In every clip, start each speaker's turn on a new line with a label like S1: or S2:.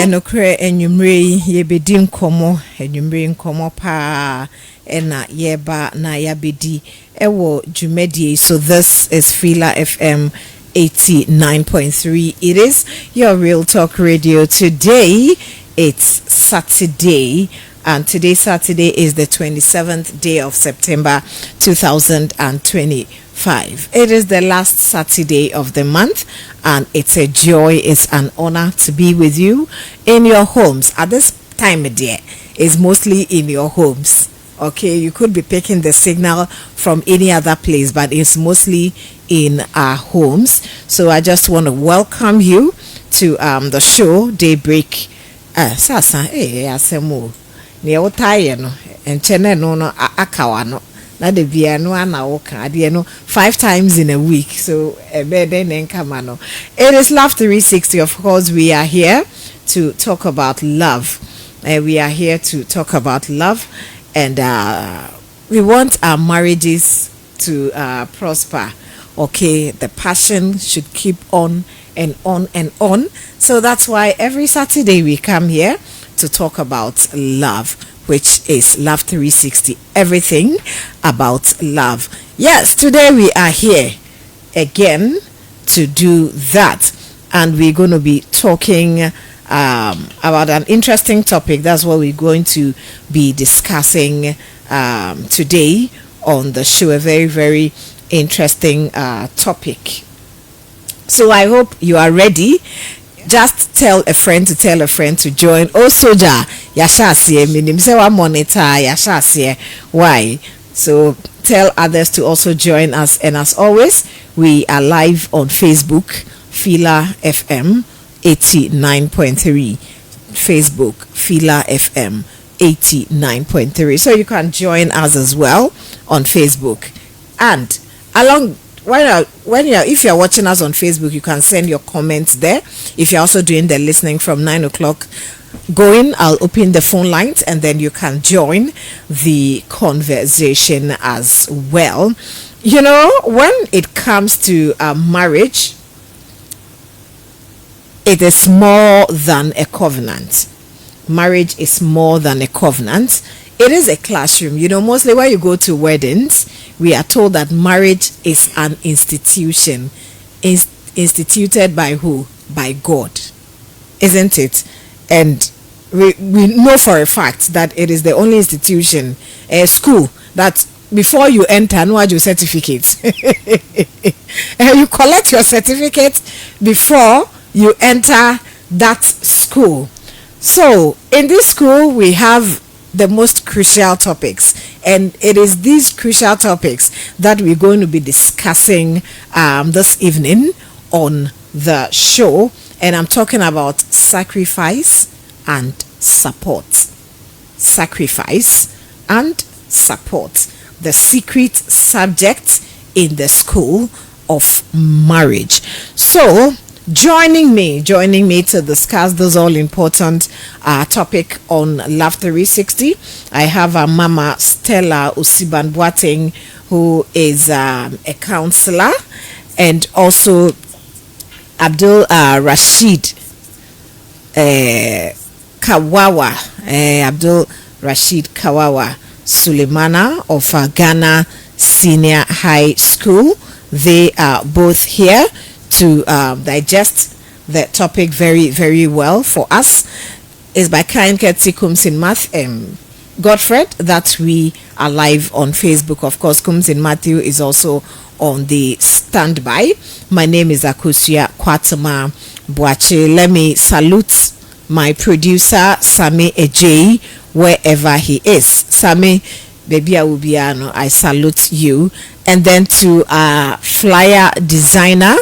S1: Enokre enyumre yebedi nkomo pa ena yeba na yabedi ewo jumedie. So this is Fila FM 89.3. It is your Real Talk Radio. Today it's Saturday, and today Saturday is the 27th day of September 2025. It is the last Saturday of the month, and it's a joy, it's an honor to be with you in your homes. At this time of day, it's mostly in your homes. Okay, you could be picking the signal from any other place, but it's mostly in our homes. So I just want to welcome you to the show Daybreak. Sasa asemu ne otaye no enchene no akawa no na de bia no ana woka ade no 5 times in a week. So ebede nenkama no. It is Love 360. Of course, we are here to talk about love. We are here to talk about love, and we want our marriages to prosper. Okay, the passion should keep on and on and on. So that's why every Saturday we come here to talk about love, which is Love 360. Everything about love. Yes, today we are here again to do that, and we're going to be talking about an interesting topic. That's what we're going to be discussing today on the show. A very, very interesting topic. So I hope you are ready. Just tell a friend to tell a friend to join. Also, yashasie minim se wa monitor yashasie. Why? So tell others to also join us. And as always, we are live on Facebook, Fila FM 89.3. Facebook, Fila FM 89.3. So you can join us as well on Facebook. And along if you're watching us on Facebook, you can send your comments there. If you're also doing the listening from 9 o'clock going, I'll open the phone lines and then you can join the conversation as well. You know, when it comes to marriage, it is more than a covenant. Marriage is more than a covenant. It is a classroom. You know, mostly when you go to weddings, we are told that marriage is an institution. Instituted by who? By God. Isn't it? And we know for a fact that it is the only institution, a school, that before you enter, no your certificate. You collect your certificate before you enter that school. So in this school, we have the most crucial topics, and it is these crucial topics that we're going to be discussing this evening on the show. And I'm talking about sacrifice and support. Sacrifice and support, the secret subject in the school of marriage. So joining me to discuss this all important topic on Love 360, I have Mama Stella Usiban-Boateng, who is a counselor, and also Abdul Rashid Kawawa, Abdul Rashid Kawawa Sulemana of Ghana Senior High School. They are both here to digest the topic very, very well for us. Is by kind courtesy Kumsin Math Godfred that we are live on Facebook. Of course, Kumsin Matthew is also on the standby. My name is Akusia Kwatama Boache. Let me salute my producer Sami Ejay wherever he is. Sami, baby Awubiano, I salute you. And then to our flyer designer,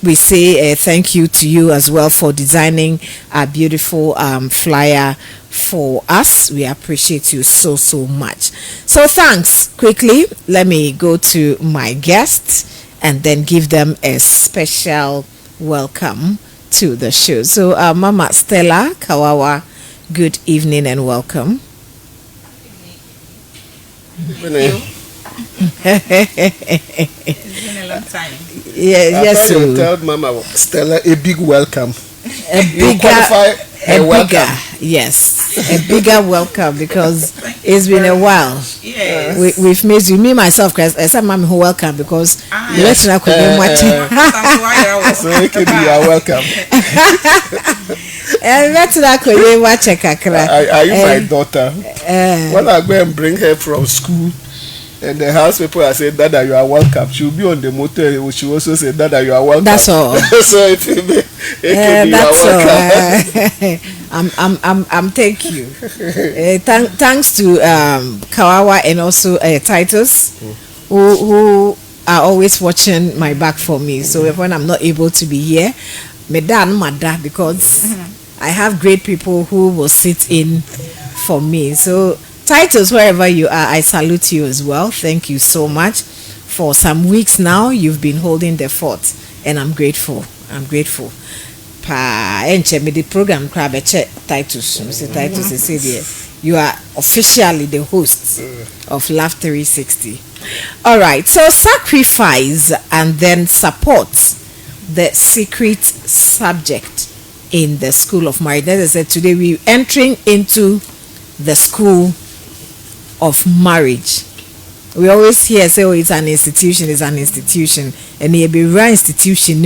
S1: we say thank you to you as well for designing a beautiful flyer for us. We appreciate you so much. So thanks. Quickly, let me go to my guests and then give them a special welcome to the show. So Mama Stella Kawawa, Good evening and welcome.
S2: It's been a long time.
S1: Yeah, yes,
S3: you tell Mama Stella a big welcome.
S1: A bigger, yes, a bigger welcome because it's been a while.
S2: Yes.
S1: We've missed you. Me myself, Chris. I said, "Mama, who welcome?" Because
S2: Yes.
S1: let's not be watching.
S2: That's why I was.
S3: So you are welcome.
S1: Let's not be watching.
S3: Are you my daughter? When I go and bring her from school, and the house people are saying, "Dada, you are welcome." She will be on the motor. She will also say, "Dada, you are welcome."
S1: That's all.
S3: So if you be, you are welcome.
S1: I'm thank you. Thanks to Kawawa and also Titus, who are always watching my back for me. So when I'm not able to be here, medan mada, because I have great people who will sit in for me. So Titus, wherever you are, I salute you as well. Thank you so much. For some weeks now, you've been holding the fort, and I'm grateful. I'm grateful. The program Titus. Mr. Titus is here. You are officially the host of Love 360. All right. So sacrifice and then support the secret subject in the school of marriage. As I said, today we're entering into the school of marriage. We always hear say, "Oh, it's an institution, and it be run institution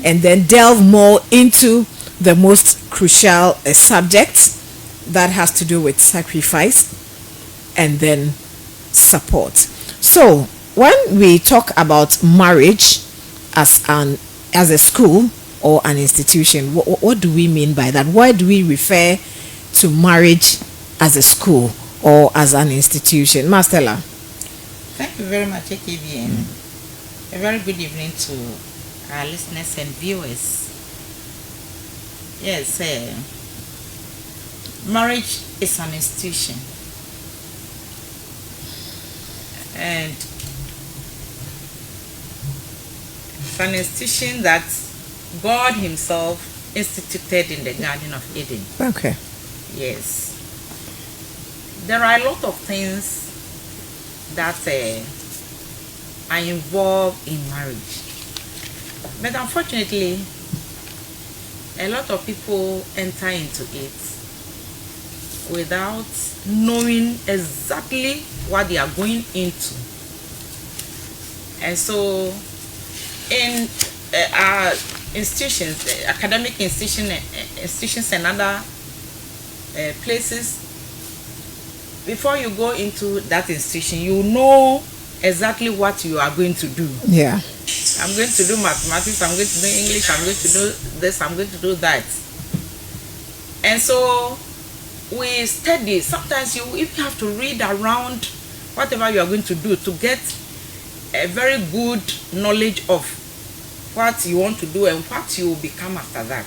S1: and then delve more into the most crucial subject that has to do with sacrifice and then support." So when we talk about marriage as a school or an institution, what do we mean by that? Why do we refer to marriage as a school or as an institution? Mastella.
S2: Thank you very much, AKBN. A very good evening to our listeners and viewers. Yes, marriage is an institution, and it's an institution that God Himself instituted in the Garden of Eden.
S1: Okay.
S2: Yes. There are a lot of things that are involved in marriage. But unfortunately, a lot of people enter into it without knowing exactly what they are going into. And so, in our institutions, academic institutions and other places, before you go into that institution, you know exactly what you are going to do.
S1: Yeah.
S2: I'm going to do mathematics, I'm going to do English, I'm going to do this, I'm going to do that. And so we study. Sometimes you even have to read around whatever you are going to do to get a very good knowledge of what you want to do and what you will become after that.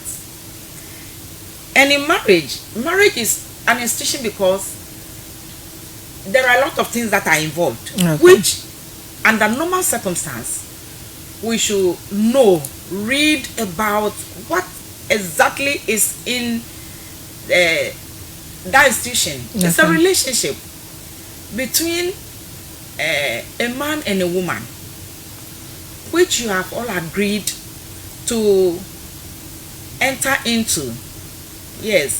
S2: And in marriage is an institution because there are a lot of things that are involved, which under normal circumstance we should know, read about what exactly is in that institution. It's a relationship between a man and a woman, which you have all agreed to enter into. Yes.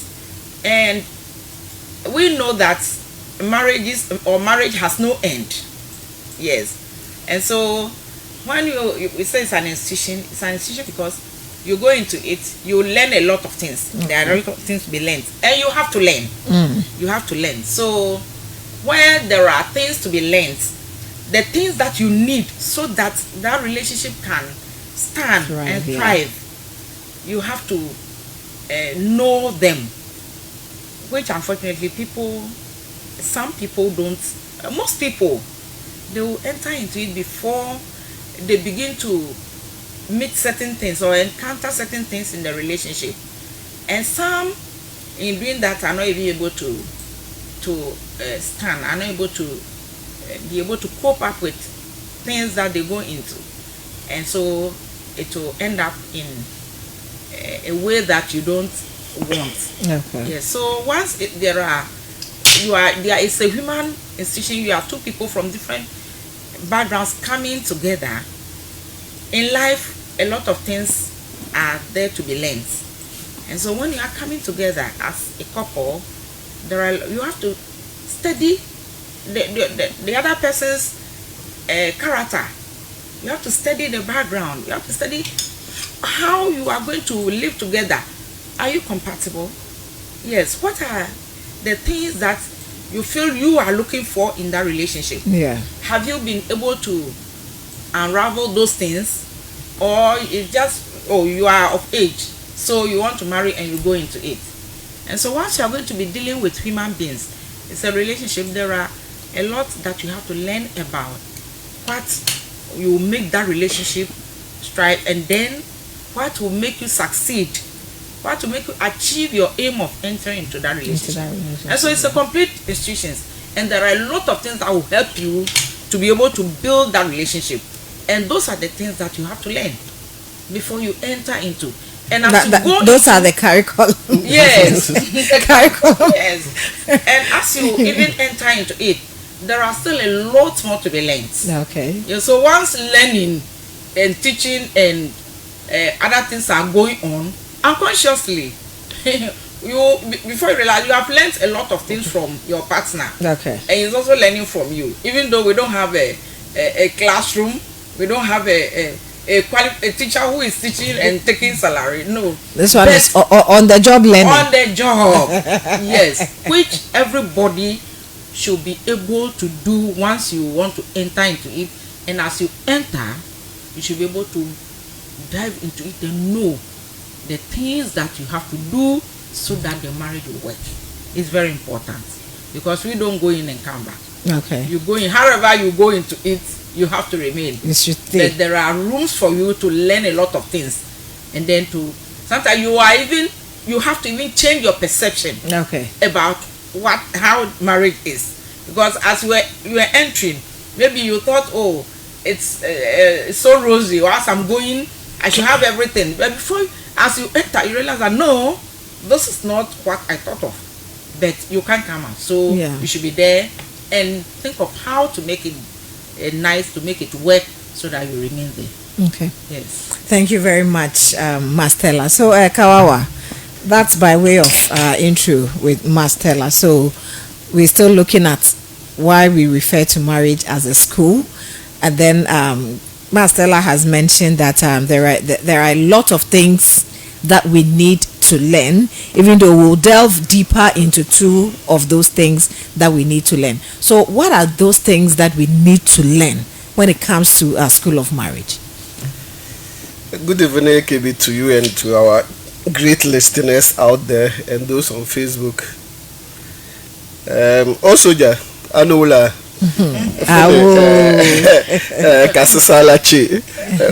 S2: And we know that marriage has no end. Yes. And so when we say it's an institution because you go into it, you learn a lot of things. There are a lot of things to be learned, and you have to learn. You have to learn. So where there are things to be learned, the things that you need so that that relationship can stand and thrive, you have to know them, which unfortunately some people don't. Most people, they will enter into it before they begin to meet certain things or encounter certain things in the relationship, and some in doing that are not even able to stand, are not able to be able to cope up with things that they go into, and so it will end up in a way that you don't want.
S1: Okay.
S2: Yes. So once there is a human institution, you have two people from different backgrounds coming together. In life, a lot of things are there to be learned. And so when you are coming together as a couple, you have to study the other person's character. You have to study the background. You have to study how you are going to live together. Are you compatible? Yes. What are the things that you feel you are looking for in that relationship?
S1: Yeah.
S2: Have you been able to unravel those things, or it's just you are of age, so you want to marry and you go into it? And so once you are going to be dealing with human beings, it's a relationship. There are a lot that you have to learn about what you make that relationship strive, and then what will make you succeed, what will make you achieve your aim of entering into that relationship. And so it's a complete institution, and there are a lot of things that will help you to be able to build that relationship, and those are the things that you have to learn before you enter into. And
S1: those are the curriculum.
S2: Yes.
S1: The curriculum.
S2: Yes. And as you even enter into it, there are still a lot more to be learned.
S1: Okay.
S2: Yeah, so once learning and teaching and other things are going on, unconsciously, before you realize, you have learned a lot of things from your partner.
S1: Okay.
S2: And he's also learning from you. Even though we don't have a classroom, we don't have a teacher who is teaching and taking salary. No.
S1: This one is on the job learning.
S2: On the job. Yes. Which everybody should be able to do once you want to enter into it. And as you enter, you should be able to dive into it and know the things that you have to do so that the marriage will work. It's very important, because we don't go in and come back.
S1: Okay.
S2: You go in, however you go into it, you have to remain. But there are rooms for you to learn a lot of things, and then sometimes you have to even change your perception.
S1: Okay.
S2: About how marriage is, because as you were entering, maybe you thought, it's so rosy, or as I'm going, I should have everything. But before, as you enter, you realize that no, this is not what I thought of. But you can't come out, so you should be there and think of how to make it nice, to make it work, so that you remain there.
S1: Okay.
S2: Yes.
S1: Thank you very much, Mastella. So, Kawawa, that's by way of intro with Mastella. So, we're still looking at why we refer to marriage as a school, and then Mastella has mentioned that there are a lot of things that we need to learn, even though we'll delve deeper into two of those things that we need to learn. So what are those things that we need to learn when it comes to a school of marriage?
S3: Good evening, KB, to you and to our great listeners out there and those on Facebook. Also, Anola Kasasalachi.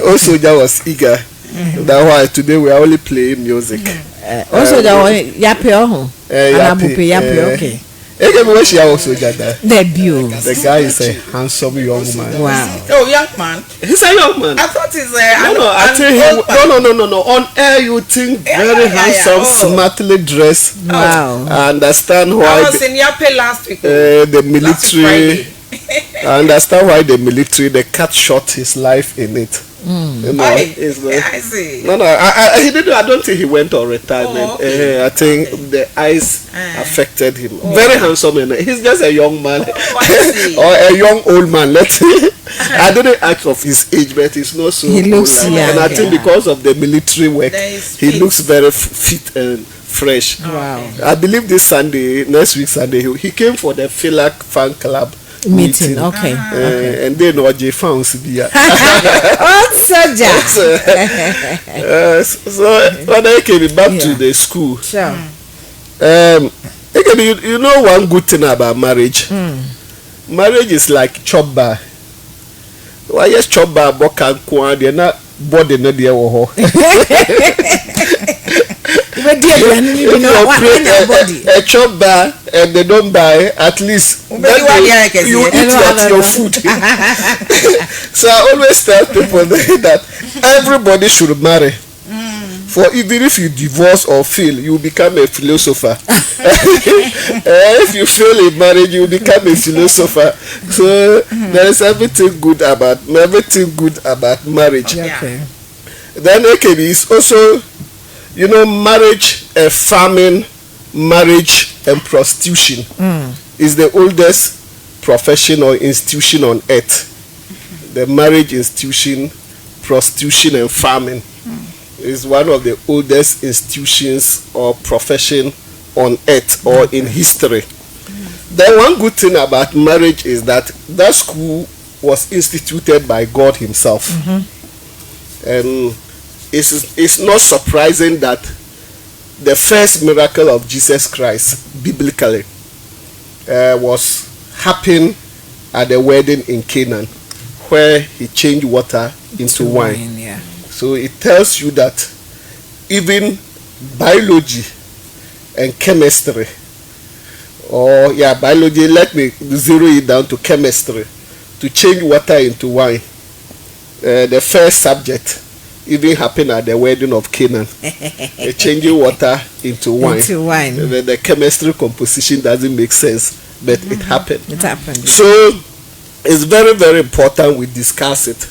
S3: Also, was eager. That's why today we are only playing music.
S1: Also, Yape, okay.
S3: The guy is a handsome young man.
S1: Wow.
S2: Oh, young man.
S3: He's a young man.
S2: I thought he's
S3: no. On air, you think very handsome, smartly dressed.
S1: Wow.
S3: I understand why.
S2: I was in Yape last week.
S3: The military. I understand why the military, they cut short his life in it. You know,
S2: I see.
S3: No, he didn't. I don't think he went on retirement.
S2: Okay.
S3: I think the eyes affected him. Very handsome, and he's just a young man or a young old man. Let's say. I didn't ask of his age, but he's not so.
S1: He looks
S3: old,
S1: young,
S3: and I think because of the military work, he looks very fit and fresh.
S1: Wow.
S3: I believe this Sunday, next week Sunday, he came for the Philac fan club meeting.
S1: Okay.
S3: And then OJ found Sibia. So when I came back to the school,
S1: sure.
S3: You know one good thing about marriage. Marriage is like chop bar. Why yes chop bar boka kwa they're not body no there wo a chop bar and they don't buy, at least you eat your food. So I always tell people that everybody should marry. For even if you divorce or fail, you become a philosopher. If you fail in marriage, you become a philosopher. So there is everything good about marriage.
S1: Okay.
S3: Then AKB is also, marriage, farming, marriage, and prostitution is the oldest profession or institution on earth. The marriage institution, prostitution, and farming is one of the oldest institutions or profession on earth or in history. Then one good thing about marriage is that school was instituted by God himself. And it's not surprising that the first miracle of Jesus Christ biblically was happened at the wedding in Canaan, where he changed water into wine.
S1: Yeah.
S3: So it tells you that even biology and chemistry, biology, let me zero it down to chemistry, to change water into wine. The first subject even happened at the wedding of Canaan. Changing water into wine. The chemistry composition doesn't make sense, but it happened. So it's very, very important we discuss it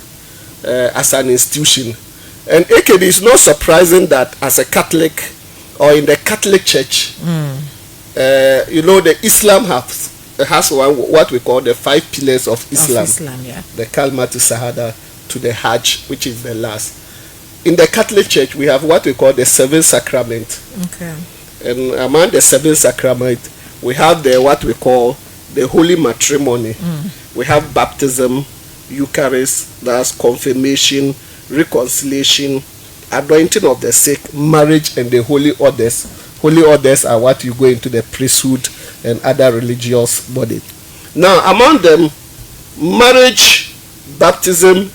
S3: as an institution. And AKB is not surprising that as a Catholic or in the Catholic Church, the Islam has what we call the 5 pillars of Islam. The Kalma to Shahada to the Hajj, which is the last. In the Catholic Church, we have what we call the 7 sacrament.
S1: Okay.
S3: And among the 7 sacrament, we have what we call the holy matrimony. We have baptism, Eucharist, that's confirmation, reconciliation, anointing of the sick, marriage, and the holy orders. Holy orders are what you go into the priesthood and other religious bodies. Now, among them, marriage, baptism,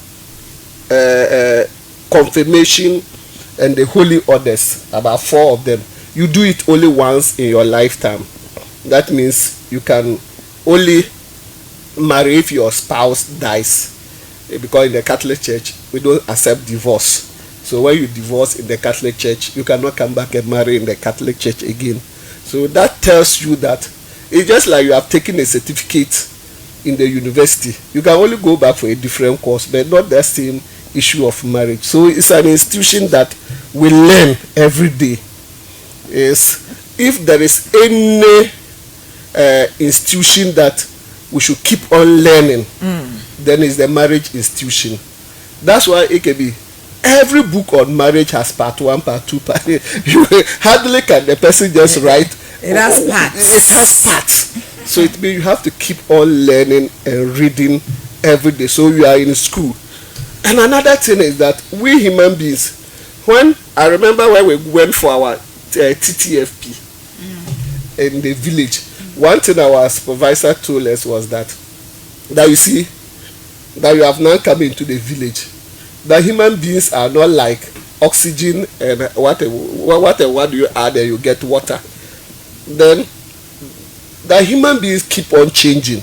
S3: confirmation, and the holy orders, about 4 of them. You do it only once in your lifetime. That means you can only marry if your spouse dies, because in the Catholic Church we don't accept divorce. So when you divorce in the Catholic Church, you cannot come back and marry in the Catholic Church again. So that tells you that it's just like you have taken a certificate in the university. You can only go back for a different course, but not the same issue of marriage. So it's an institution that we learn every day. If there is any institution that we should keep on learning, then it's the marriage institution. That's why AKB, every book on marriage has part 1, part 2, part 8. You hardly can the person just write.
S1: It has parts.
S3: It has parts. So it means you have to keep on learning and reading every day. So you are in school. And another thing is that we human beings, when I remember when we went for our TTFP in the village, one thing our supervisor told us was that you see, that you have now come into the village, that human beings are not like oxygen and what do you add and you get water. Then that human beings keep on changing,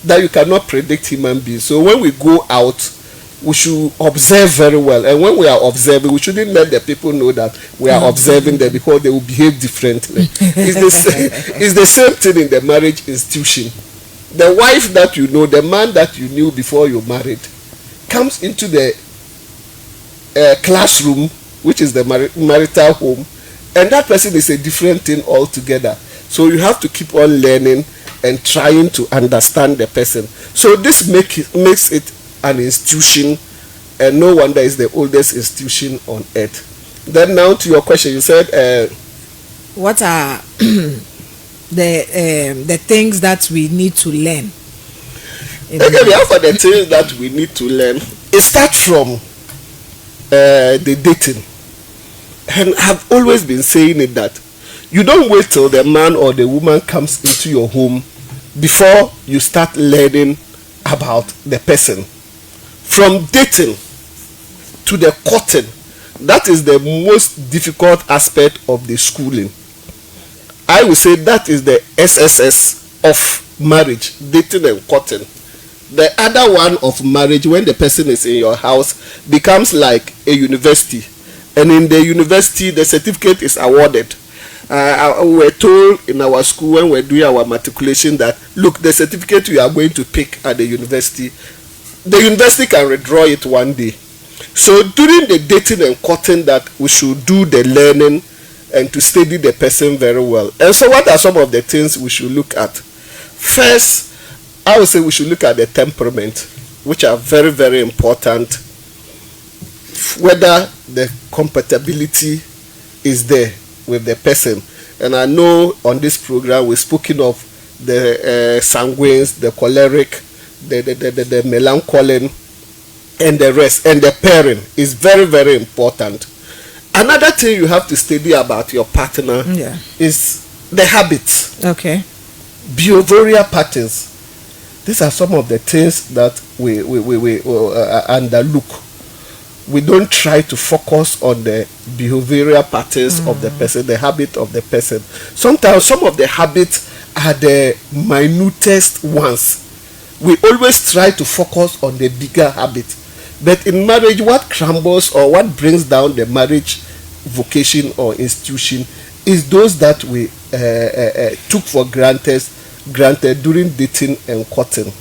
S3: that you cannot predict human beings. So when we go out, we should observe very well, and when we are observing, we shouldn't let the people know that we are observing them, because they will behave differently. It's the same thing in the marriage institution. The wife that you know, the man that you knew before you married, comes into the classroom, which is the marital home, and that person is a different thing altogether. So you have to keep on learning and trying to understand the person. So this makes it an institution, and no wonder it's the oldest institution on earth. Then now to your question, you said
S1: what are the things that we need to learn?
S3: For the things that we need to learn, it starts from the dating. And I've always been saying it, that you don't wait till the man or the woman comes into your home before you start learning about the person. From dating to the courting, that is the most difficult aspect of the schooling. I would say that is the SSS of marriage, dating and courting. The other one of marriage, when the person is in your house, becomes like a university. And in the university, the certificate is awarded. We were told in our school when we were doing our matriculation that, look, the certificate you are going to pick at the university can withdraw it one day. So during the dating and courting, that we should do the learning and to study the person very well. And so what are some of the things we should look at? First, I would say we should look at the temperament, which are very, very important. Whether the compatibility is there with the person. And I know on this program we're speaking of the sanguines, the choleric, the melancholy, and the rest. And the pairing is very, very important. Another thing you have to study about your partner is the habits.
S1: Okay.
S3: Behavioral patterns. These are some of the things that we underlook. We don't try to focus on the behavioral patterns of the person, the habit of the person. Sometimes some of the habits are the minutest ones. We always try to focus on the bigger habit. But in marriage, what crumbles or what brings down the marriage vocation or institution is those that we took for granted during dating and courting.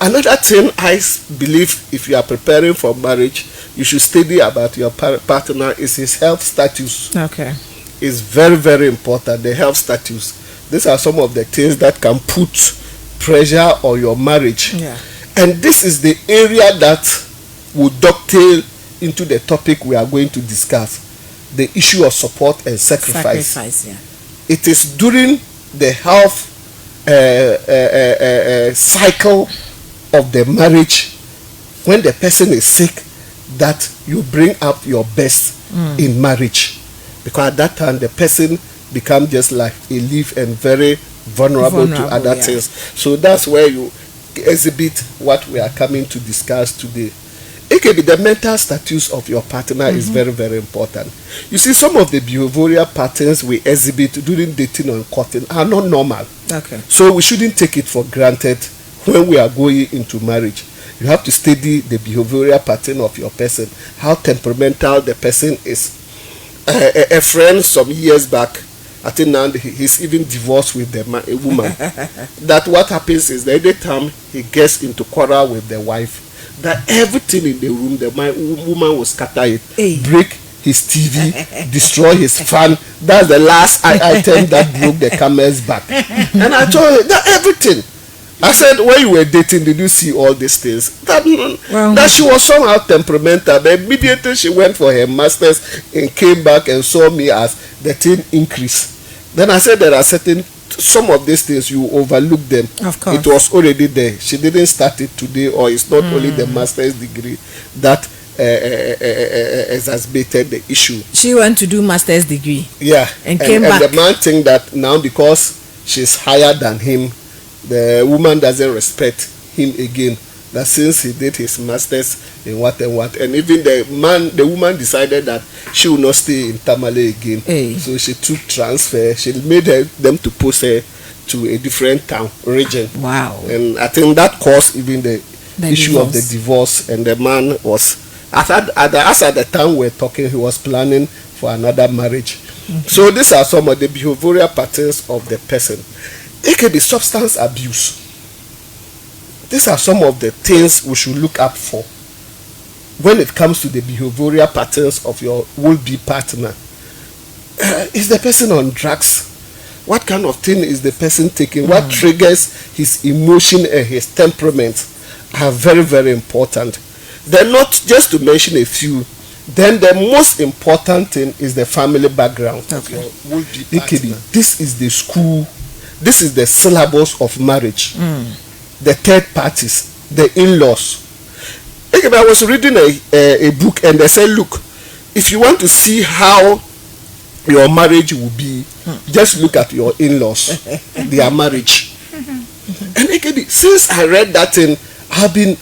S3: Another thing I believe, if you are preparing for marriage, you should study about your partner is his health status.
S1: Okay.
S3: It's very, very important, the health status. These are some of the things that can put pressure on your marriage.
S1: Yeah.
S3: And this is the area that will dovetail into the topic we are going to discuss, the issue of support and sacrifice. It is during the health cycle of the marriage, when the person is sick, that you bring up your best in marriage, because at that time the person becomes just like a leaf and very vulnerable to other things. So that's where you exhibit what we are coming to discuss today. It can be the mental status of your partner is very, very important. You see, some of the behavioral patterns we exhibit during dating and courting are not normal.
S1: Okay.
S3: So we shouldn't take it for granted when we are going into marriage. You have to study the behavioral pattern of your person, how temperamental the person is. A friend some years back, I think now he's even divorced with a woman. That what happens is that every time he gets into quarrel with the wife, that everything in the room, the woman will scatter it, break his TV, destroy his fan. That's the last item that broke the camel's back. And I told her that everything. I said, when you were dating, did you see all these things? That she was somehow temperamental. But immediately she went for her master's and came back and saw me as the thing increased. Then I said there are some of these things you overlook them.
S1: Of course.
S3: It was already there. She didn't start it today, or it's not only the master's degree that exacerbated the issue.
S1: She went to do master's degree.
S3: Yeah.
S1: And came back.
S3: And the man think that now because she's higher than him, the woman doesn't respect him again. That since he did his masters in what, and even the woman decided that she will not stay in Tamale again. So she took transfer. She made them to post her to a different town region.
S1: Wow. And
S3: I think that caused even the issue divorce. Of the divorce. And the man was, as at the time we're talking, he was planning for another marriage. So these are some of the behavioral patterns of the person. It can be substance abuse. These are some of the things we should look up for when it comes to the behavioral patterns of your will-be partner. Is the person on drugs? What kind of thing is the person taking? What triggers his emotion and his temperament are very, very important. Then, not just to mention a few, then the most important thing is the family background of your will-be partner. This is the school. This is the syllabus of marriage. The third parties, the in-laws. I was reading a book and they said, look, if you want to see how your marriage will be, just look at your in-laws, their marriage. And again, since I read that thing, I've been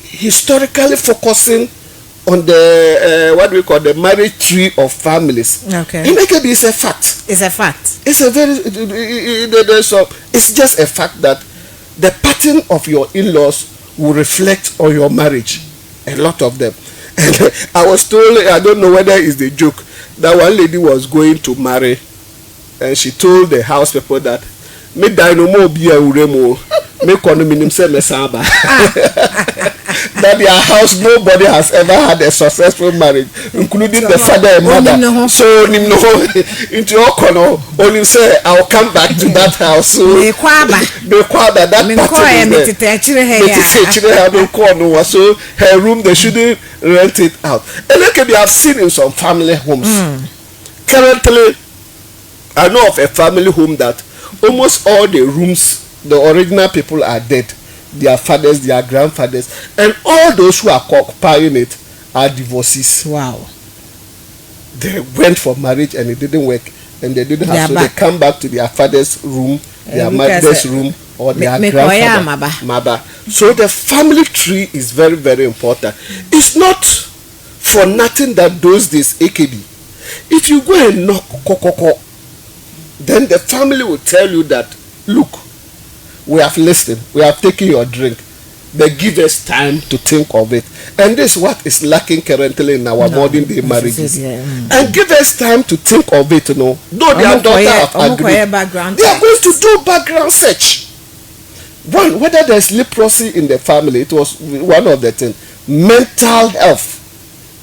S3: historically focusing on the the marriage tree of families.
S1: Okay.
S3: And again, it's a fact.
S1: It's a fact.
S3: It's a very it's just a fact that the pattern of your in-laws will reflect on your marriage, a lot of them. And I was told, I don't know whether it's the joke, that one lady was going to marry, and she told the house people that me die no more be a uremo, me condominium se me samba. That their house nobody has ever had a successful marriage, including the father and mother. So into your corner, only say I'll come back to that house. So that pattern, so her room they shouldn't rent it out. And like we have seen in some family homes. Currently, I know of a family home that almost all the rooms, the original people are dead. Their fathers, their grandfathers, and all those who are occupying it are divorcees.
S1: Wow.
S3: They went for marriage and it didn't work, and they didn't have, so they come back to their father's room, their mother's room, or their grandfather. Mother. So the family tree is very, very important. It's not for nothing that those days AKB. If you go and knock kokoko, then the family will tell you that, look, we have listened, we have taken your drink, but give us time to think of it. And this is what is lacking currently in our modern day marriages. And give us time to think of it, you know. Though their daughter have agreed, they are going to do background search. One, whether there's leprosy in the family, it was one of the things. Mental health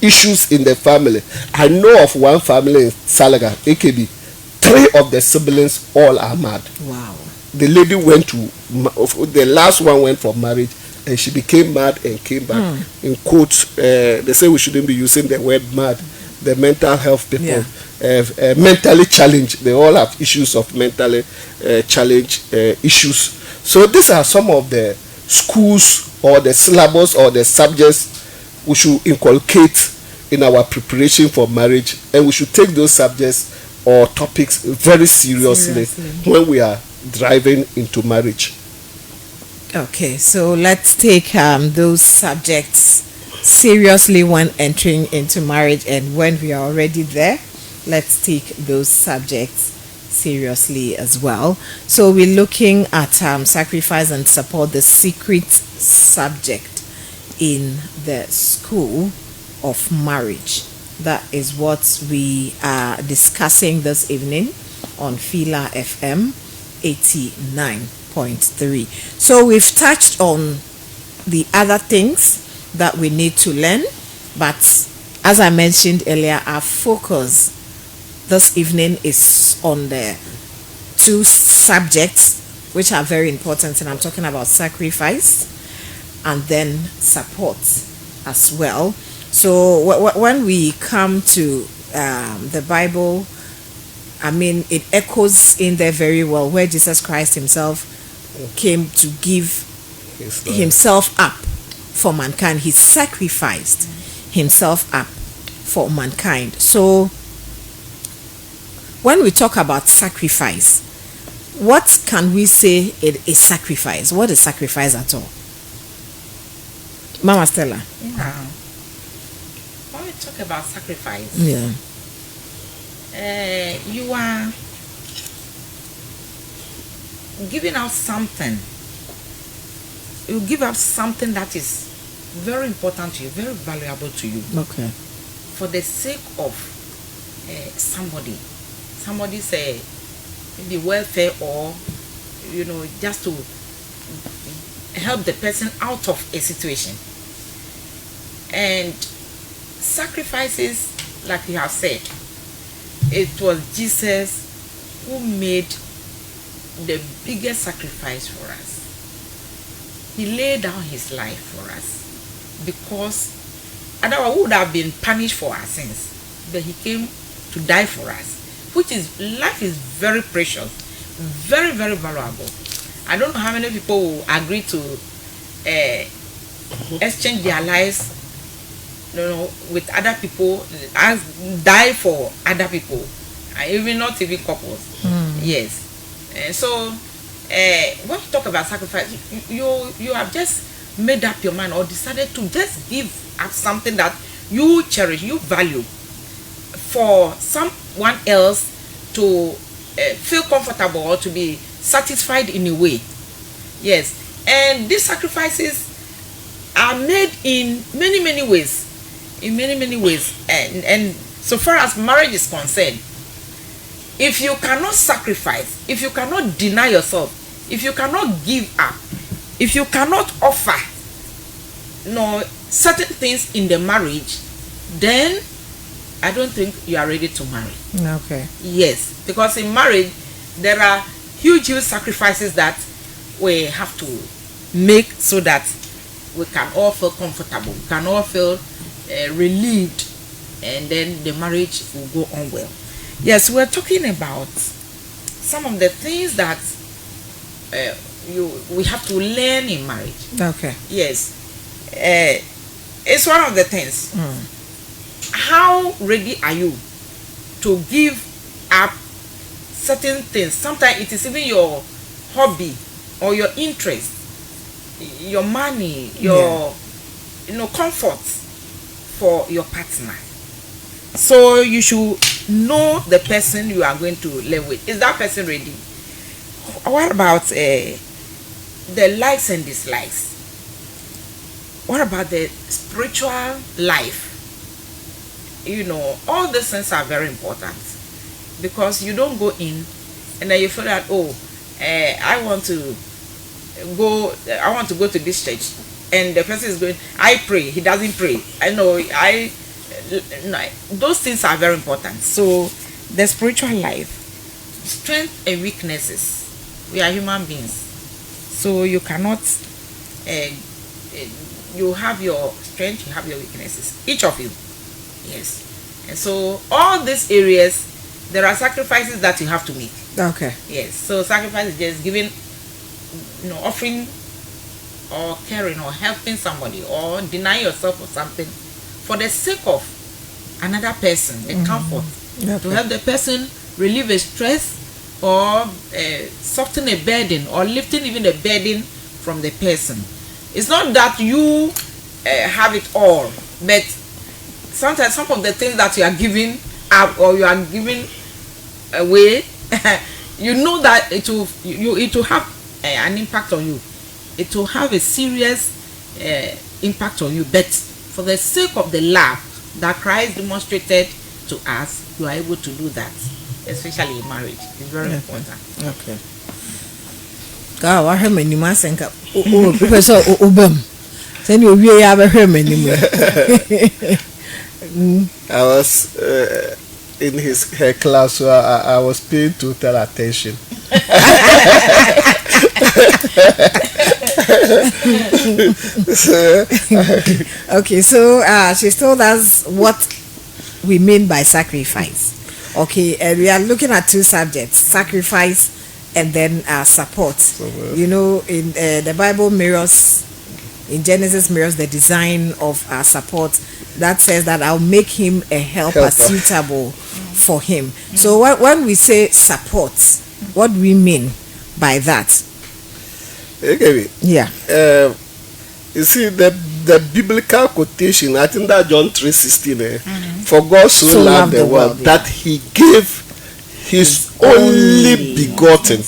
S3: issues in the family. I know of one family in Salaga, AKB, 3 of the siblings all are mad.
S1: Wow.
S3: The lady went to, the last one went for marriage, and she became mad and came back. In quotes, they say we shouldn't be using the word mad. The mental health people, mentally challenged. They all have issues of mentally challenged issues. So these are some of the schools or the syllabus or the subjects we should inculcate in our preparation for marriage, and we should take those subjects or topics very seriously when we are driving into marriage.
S1: Okay, so let's take those subjects seriously when entering into marriage, and when we are already there, let's take those subjects seriously as well. So we're looking at sacrifice and support, the secret subject in the school of marriage. That is what we are discussing this evening on Fila FM 89.3. So we've touched on the other things that we need to learn, but as I mentioned earlier, our focus this evening is on the 2 subjects which are very important, and I'm talking about sacrifice and then support as well. So when we come to the Bible, I mean, it echoes in there very well, where Jesus Christ himself came to give himself up for mankind. He sacrificed himself up for mankind. So when we talk about sacrifice, what can we say it is sacrifice? What is sacrifice at all? Mama Stella.
S2: Yeah. When we talk about sacrifice, you are giving out something. You give up something that is very important to you, very valuable to you.
S1: Okay.
S2: For the sake of somebody. Somebody's maybe welfare, or just to help the person out of a situation. And sacrifices, like you have said, it was Jesus who made the biggest sacrifice for us. He laid down his life for us, because otherwise we would have been punished for our sins. But he came to die for us, which is, life is very precious, very, very valuable. I don't know how many people will agree to exchange their lives, with other people, and die for other people, even not even couples. Yes. So when you talk about sacrifice, you have just made up your mind, or decided to just give up something that you cherish, you value, for someone else to feel comfortable or to be satisfied in a way. Yes. And these sacrifices are made in many, many ways. in many ways. And so far as marriage is concerned, if you cannot sacrifice, if you cannot deny yourself, if you cannot give up, if you cannot offer certain things in the marriage, then I don't think you are ready to marry.
S1: Okay.
S2: Yes, because in marriage there are huge sacrifices that we have to make so that we can all feel comfortable, we can all feel relieved, and then the marriage will go on well. Yes, we're talking about some of the things that we have to learn in marriage.
S1: Okay.
S2: Yes, it's one of the things. How ready are you to give up certain things? Sometimes it is even your hobby or your interest, your money, your comfort for your partner. So you should know the person you are going to live with. Is that person ready? What about the likes and dislikes? What about the spiritual life? All these things are very important, because you don't go in and then you feel that, I want to go to this church, and the person is going, I pray, he doesn't pray. Those things are very important. So the spiritual life, strength and weaknesses, we are human beings, so you cannot you have your strength, you have your weaknesses, each of you. Yes. And so all these areas, there are sacrifices that you have to make.
S1: Okay.
S2: Yes. So sacrifice is just giving, offering or caring or helping somebody, or denying yourself of something for the sake of another person, the comfort. Okay. To help the person relieve a stress, or soften a burden, or lifting even a burden from the person. It's not that you have it all, but sometimes some of the things that you are giving up or you are giving away, that it will have an impact on you. It will have a serious impact on you. But for the sake of the love that Christ demonstrated to us, you are able to do that, especially in marriage. It's very important.
S1: Okay. God, I heard many man saying, Professor Obam. Then you really have heard many.
S3: I was in her class, so I was paying total attention.
S1: Okay, so she's told us what we mean by sacrifice. Okay, and we are looking at two subjects: sacrifice and then support. In the Bible mirrors, in Genesis mirrors the design of support that says that I'll make him a helper suitable for him. So when we say support, what do we mean by that?
S3: Okay.
S1: Yeah.
S3: You see the biblical quotation, I think that John 3:16. For God so loved the world that he gave his only begotten.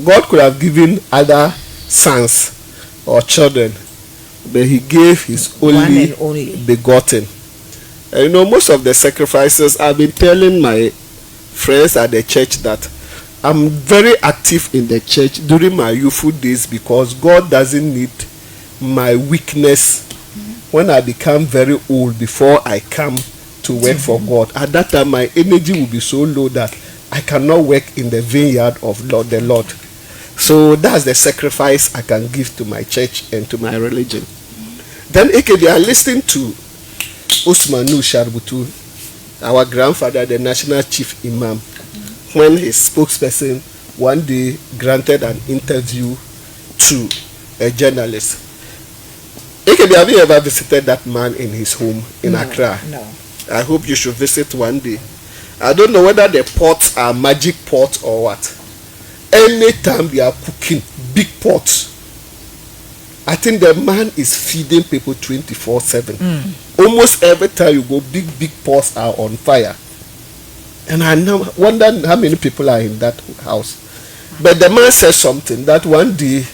S3: God could have given other sons or children, but he gave his only begotten. Most of the sacrifices, I've been telling my friends at the church that I'm very active in the church during my youthful days, because God doesn't need my weakness when I become very old before I come to work for God. At that time, my energy will be so low that I cannot work in the vineyard of the Lord. So that's the sacrifice I can give to my church and to my religion. Then they are listening to Usmanu Sharbutu, our grandfather, the national chief imam, when his spokesperson one day granted an interview to a journalist. Have you ever visited that man in his home in Accra?
S1: No.
S3: I hope you should visit one day. I don't know whether the pots are magic pots or what. Anytime they are cooking big pots, I think the man is feeding people 24/7. Almost every time you go, big pots are on fire. And I wonder how many people are in that house. But the man said something that one day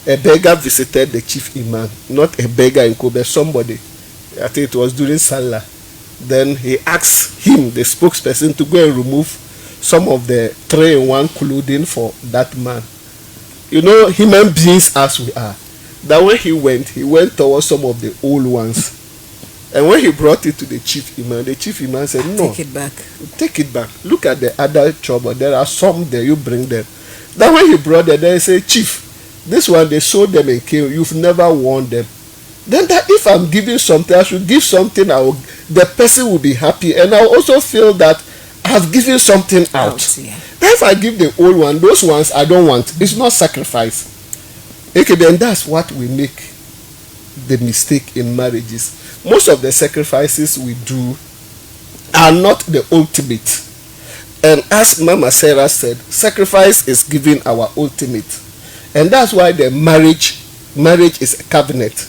S3: a beggar visited the chief imam, not a beggar in Kobe, somebody, I think it was during Salah. Then he asked him, the spokesperson, to go and remove some of the 3-in-1 clothing for that man. You know, human beings as we are, that when he went towards some of the old ones. And when he brought it to the chief imam said, no, take it back. Look at the other trouble. There are some there, you bring them. Then when he brought them, they say, chief, this one, they sold them and came. You've never worn them. Then that if I'm giving something, I should give something, the person will be happy. And I also feel that I've given something out.
S1: Yeah.
S3: If I give the old one, those ones I don't want. It's not sacrifice. Okay, then that's what we make the mistake in marriages. Most of the sacrifices we do are not the ultimate. And as Mama Sarah said, sacrifice is giving our ultimate. And that's why the marriage is a covenant.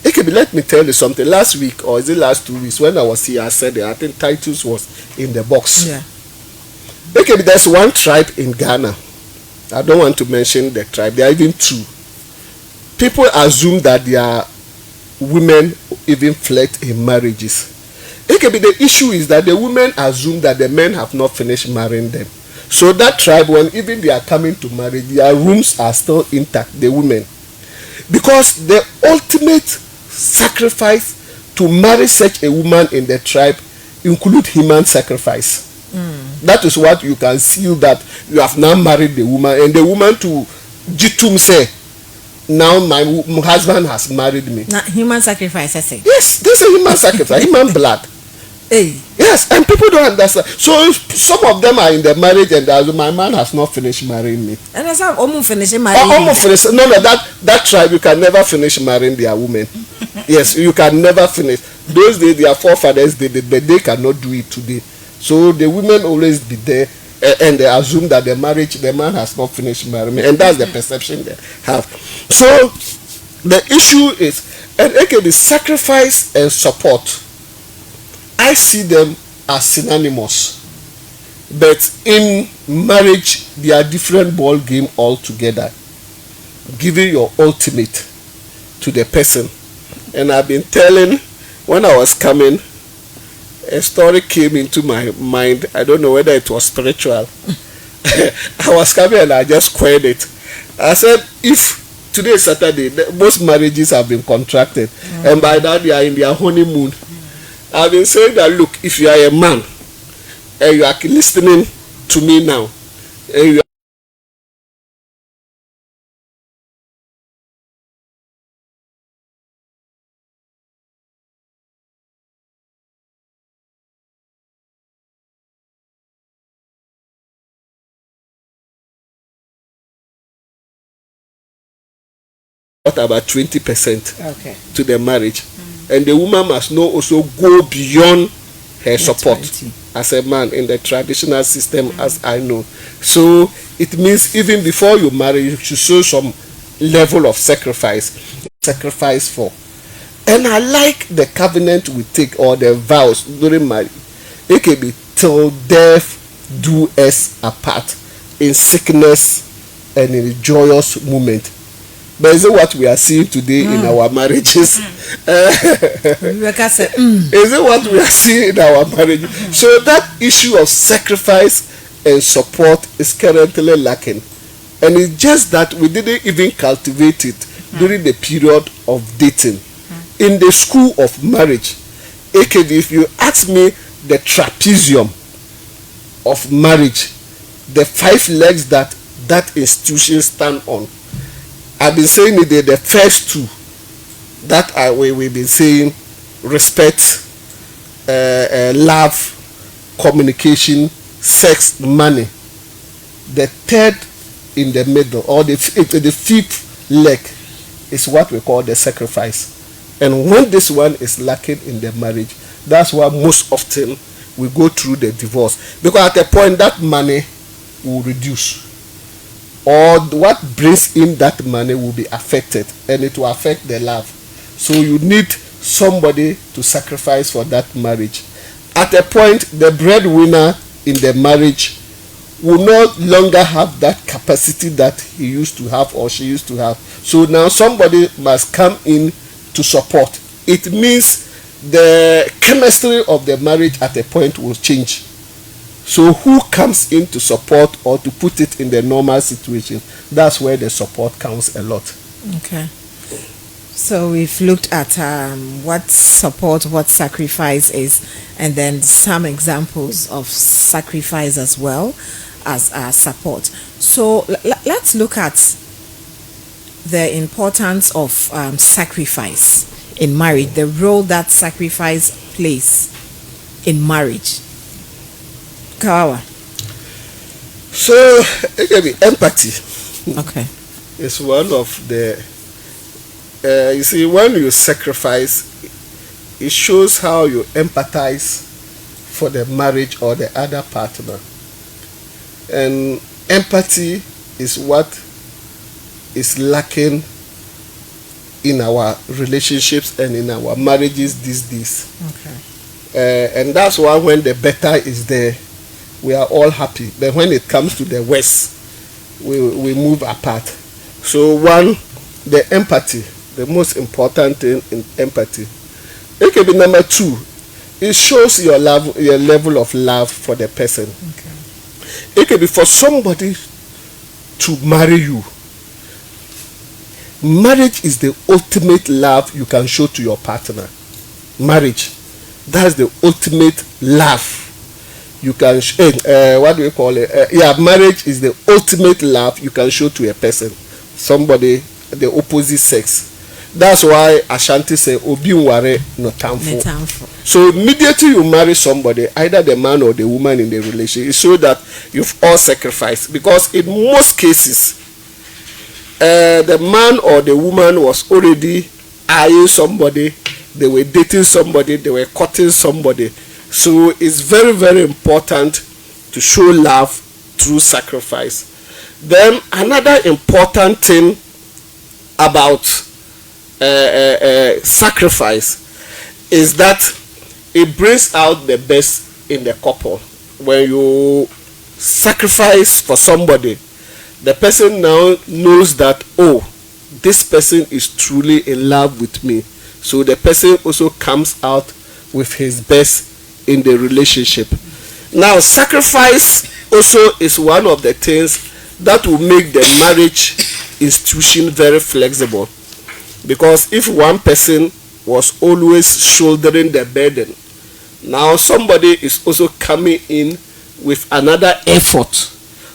S3: Okay, let me tell you something. Last week, or is it last 2 weeks, when I was here, I said, I think Titus was in the box.
S1: Yeah.
S3: Okay, there's one tribe in Ghana. I don't want to mention the tribe. There are even 2. People assume that their women even flirt in marriages. Okay, but the issue is that the women assume that the men have not finished marrying them. So that tribe, when even they are coming to marriage, their rooms are still intact, the women. Because the ultimate sacrifice to marry such a woman in the tribe include human sacrifice. That is what you can see, that you have now married the woman, and the woman to jitum say, now my husband has married me.
S1: Now, human sacrifice, I say.
S3: Yes, there's a human sacrifice, human blood.
S1: Hey.
S3: Yes, and people don't understand. So some of them are in the marriage and my man has not finished marrying me.
S1: And that's how almost finishing marrying.
S3: Almost finished. No, that tribe, you can never finish marrying their women. Yes, you can never finish. Those days their forefathers did it, but they cannot do it today. So the women always be there, and they assume that the man has not finished marrying me, and that's the perception they have. So the issue is, and again, the sacrifice and support, I see them as synonymous, but in marriage they are different ball game altogether. Giving your ultimate to the person. And I've been telling, when I was coming, a story came into my mind. I don't know whether it was spiritual. I was coming and I just queried it. I said, if today is Saturday, most marriages have been contracted, and by that they are in their honeymoon. I've been saying that, look, if you are a man and you are listening to me now, and you about 20% to the marriage, and the woman must not also go beyond her support 20. As a man in the traditional system, as I know. So it means even before you marry, you should show some level of sacrifice for. And I like the covenant we take, or the vows during marriage. It can be till death do us apart, in sickness and in a joyous moment. But is it what we are seeing today in our marriages? Is it what we are seeing in our marriages? So that issue of sacrifice and support is currently lacking. And it's just that we didn't even cultivate it during the period of dating. In the school of marriage, if you ask me the trapezium of marriage, the 5 legs that institution stand on, I've been saying it, the first 2 that we've been saying: respect, love, communication, sex, money. The third in the middle, or the 5th leg, is what we call the sacrifice. And when this one is lacking in the marriage, that's why most often we go through the divorce, because at a point that money will reduce, or what brings in that money will be affected, and it will affect the love. So you need somebody to sacrifice for that marriage. At a point, the breadwinner in the marriage will no longer have that capacity that he used to have or she used to have. So now somebody must come in to support. It means the chemistry of the marriage at a point will change. So who comes in to support or to put it in the normal situation? That's where the support counts a lot.
S1: Okay. So we've looked at what support, what sacrifice is, and then some examples of sacrifice as well as support. So let's look at the importance of sacrifice in marriage, the role that sacrifice plays in marriage. Kawawa.
S3: So empathy.
S1: Okay.
S3: Is one of the you see, when you sacrifice, it shows how you empathize for the marriage or the other partner. And empathy is what is lacking in our relationships and in our marriages these days.
S1: Okay.
S3: And that's why when the better is there, we are all happy. But when it comes to the worst, we move apart. So one, the empathy, the most important thing in empathy. It can be number two. It shows your love, your level of love for the person.
S1: Okay.
S3: It can be for somebody to marry you. Marriage is the ultimate love you can show to your partner. Marriage, that's the ultimate love you can what do we call it? Marriage is the ultimate love you can show to a person, somebody, the opposite sex. That's why Ashanti say obi nware no tamfo. So immediately you marry somebody, either the man or the woman in the relationship, it shows that you've all sacrificed. Because in most cases, the man or the woman was already eyeing somebody, they were dating somebody, they were courting somebody. So it's very, very important to show love through sacrifice. Then another important thing about sacrifice is that it brings out the best in the couple. When you sacrifice for somebody, the person now knows that, oh, this person is truly in love with me. So the person also comes out with his best in the relationship. Now, sacrifice also is one of the things that will make the marriage institution very flexible. Because if one person was always shouldering the burden, now somebody is also coming in with another effort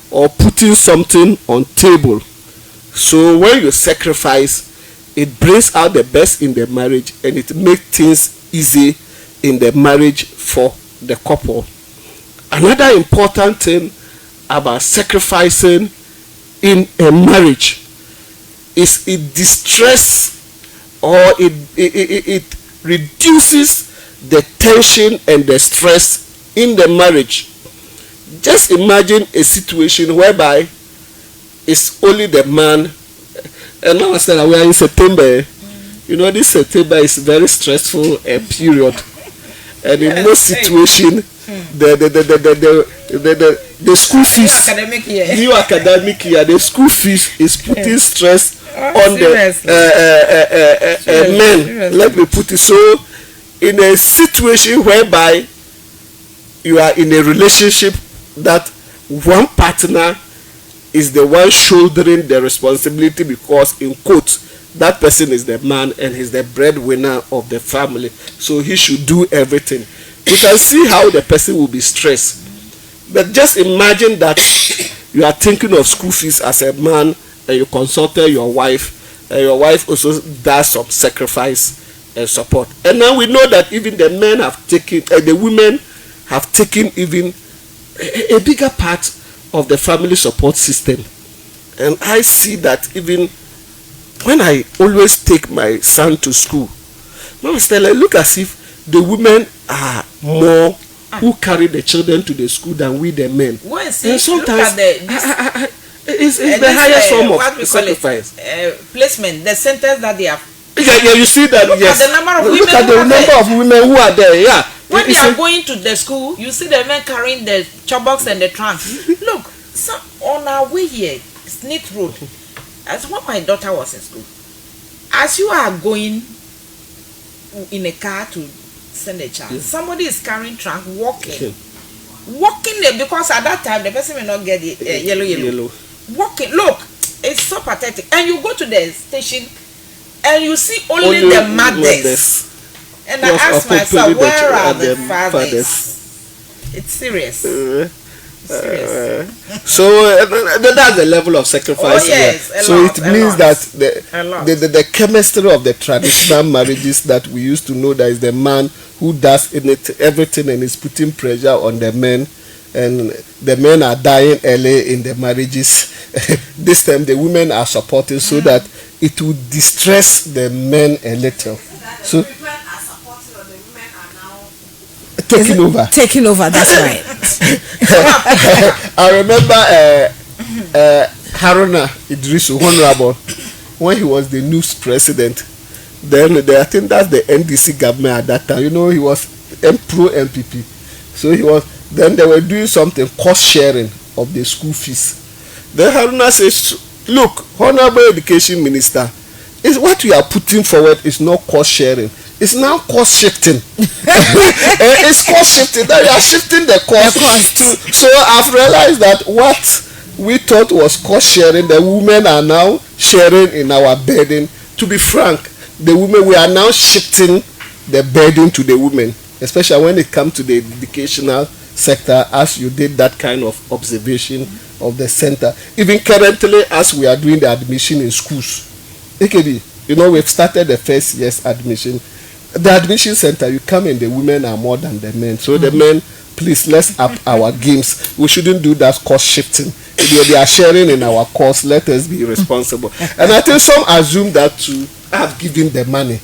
S3: or putting something on table. So when you sacrifice, it brings out the best in the marriage and it makes things easy in the marriage for the couple. Another important thing about sacrificing in a marriage is it distress or it reduces the tension and the stress in the marriage. Just imagine a situation whereby it's only the man, and now I said we are in September. You know, this September is very stressful period, and in most situations, the school fees, new academic year, the school fees is putting stress on the men. Let me put it so. In a situation whereby you are in a relationship that one partner is the one shouldering the responsibility because, in quotes, that person is the man and he's the breadwinner of the family, so he should do everything. You can see how the person will be stressed. But just imagine that you are thinking of school fees as a man and you consulted your wife, and your wife also does some sacrifice and support. And now we know that even the men have taken, the women have taken even a bigger part of the family support system. And I see that even when I always take my son to school, now I look as if the women are more who carry the children to the school than we the men.
S2: Well, see,
S3: and sometimes it's the highest form of sacrifice.
S2: Placement, the centers that they have.
S3: Yeah, you see that.
S2: Look at the number of women.
S3: Look at the number of women who are there. Yeah.
S2: When they are going to the school, you see the men carrying the chopbox and the trunks. Look, so on our way here, Smith Road, as when my daughter was in school, as you are going in a car to send a child. Somebody is carrying trunk, walking there, because at that time the person may not get the yellow. Walking, look, it's so pathetic. And you go to the station and you see only the mothers. And I ask myself, where are the fathers? It's serious.
S3: So that's the level of sacrifice.
S2: Oh, yes,
S3: so it means that the chemistry of the traditional marriages that we used to know, that is the man who does everything and is putting pressure on the men, and the men are dying early in the marriages. This time the women are supporting so that it will distress the men a little. So taking over.
S1: That's right.
S3: I remember Haruna Idrisu, Honorable, when he was the news president. Then I think that's the NDC government at that time. You know, he was pro MPP. So he was. Then they were doing something, cost sharing of the school fees. Then Haruna says, "Look, Honorable Education Minister, is what you are putting forward is not cost sharing. It's now cost shifting. It's cost shifting. That you are shifting the cost. So I've realized that what we thought was cost sharing, the women are now sharing in our burden. To be frank, the women, we are now shifting the burden to the women, especially when it comes to the educational sector, as you did that kind of observation of the center. Even currently, as we are doing the admission in schools, AKB, you know, we've started the first year's admission. The admission center, you come in, the women are more than the men. So the men, please, let's up our games. We shouldn't do that cost shifting. If they are sharing in our cost, let us be responsible. And I think some assume that to have given the money.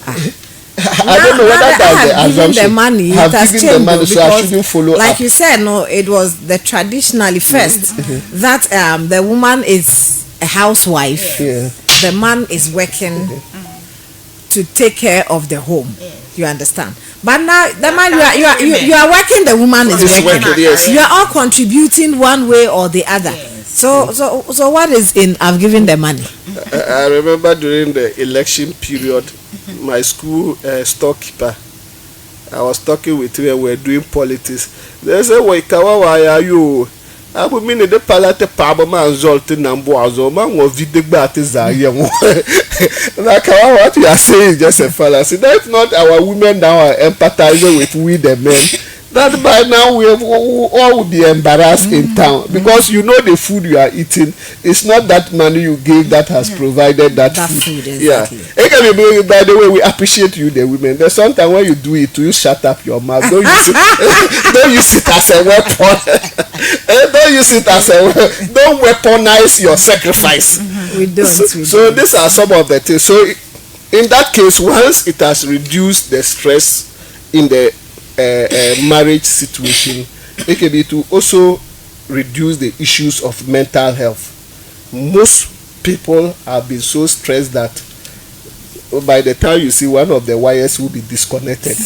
S3: I don't know whether that's the assumption.
S1: The money,
S3: have given the money, so I shouldn't follow
S1: like
S3: up.
S1: you said, no, it was the traditionally first that the woman is a housewife, the man is working to take care of the home. You understand? But now the man, you are working, the woman is working.
S3: Yes.
S1: You are all contributing one way or the other. So what is in I've given the money?
S3: I remember during the election period, my school storekeeper, I was talking with him and we were doing politics. They said, why are you? I would mean the palate pabama and zolting and boazoma or videgbatizar. Like what you are saying is just a fallacy. That's not our women now are empathizing with we the men. That by now we have all would be embarrassed in town, because you know the food you are eating. It's not that money you gave that has provided that food.
S1: Exactly.
S3: Yeah. By the way, we appreciate you, the women. There's sometimes when you do it, you shut up your mouth. Don't use it. Don't use it as a weapon. Don't use it as a weapon. Don't weaponize your sacrifice.
S1: We don't.
S3: So these are some of the things. So in that case, once it has reduced the stress in the marriage situation, it can to also reduce the issues of mental health. Most people have been so stressed that by the time you see one of the wires will be disconnected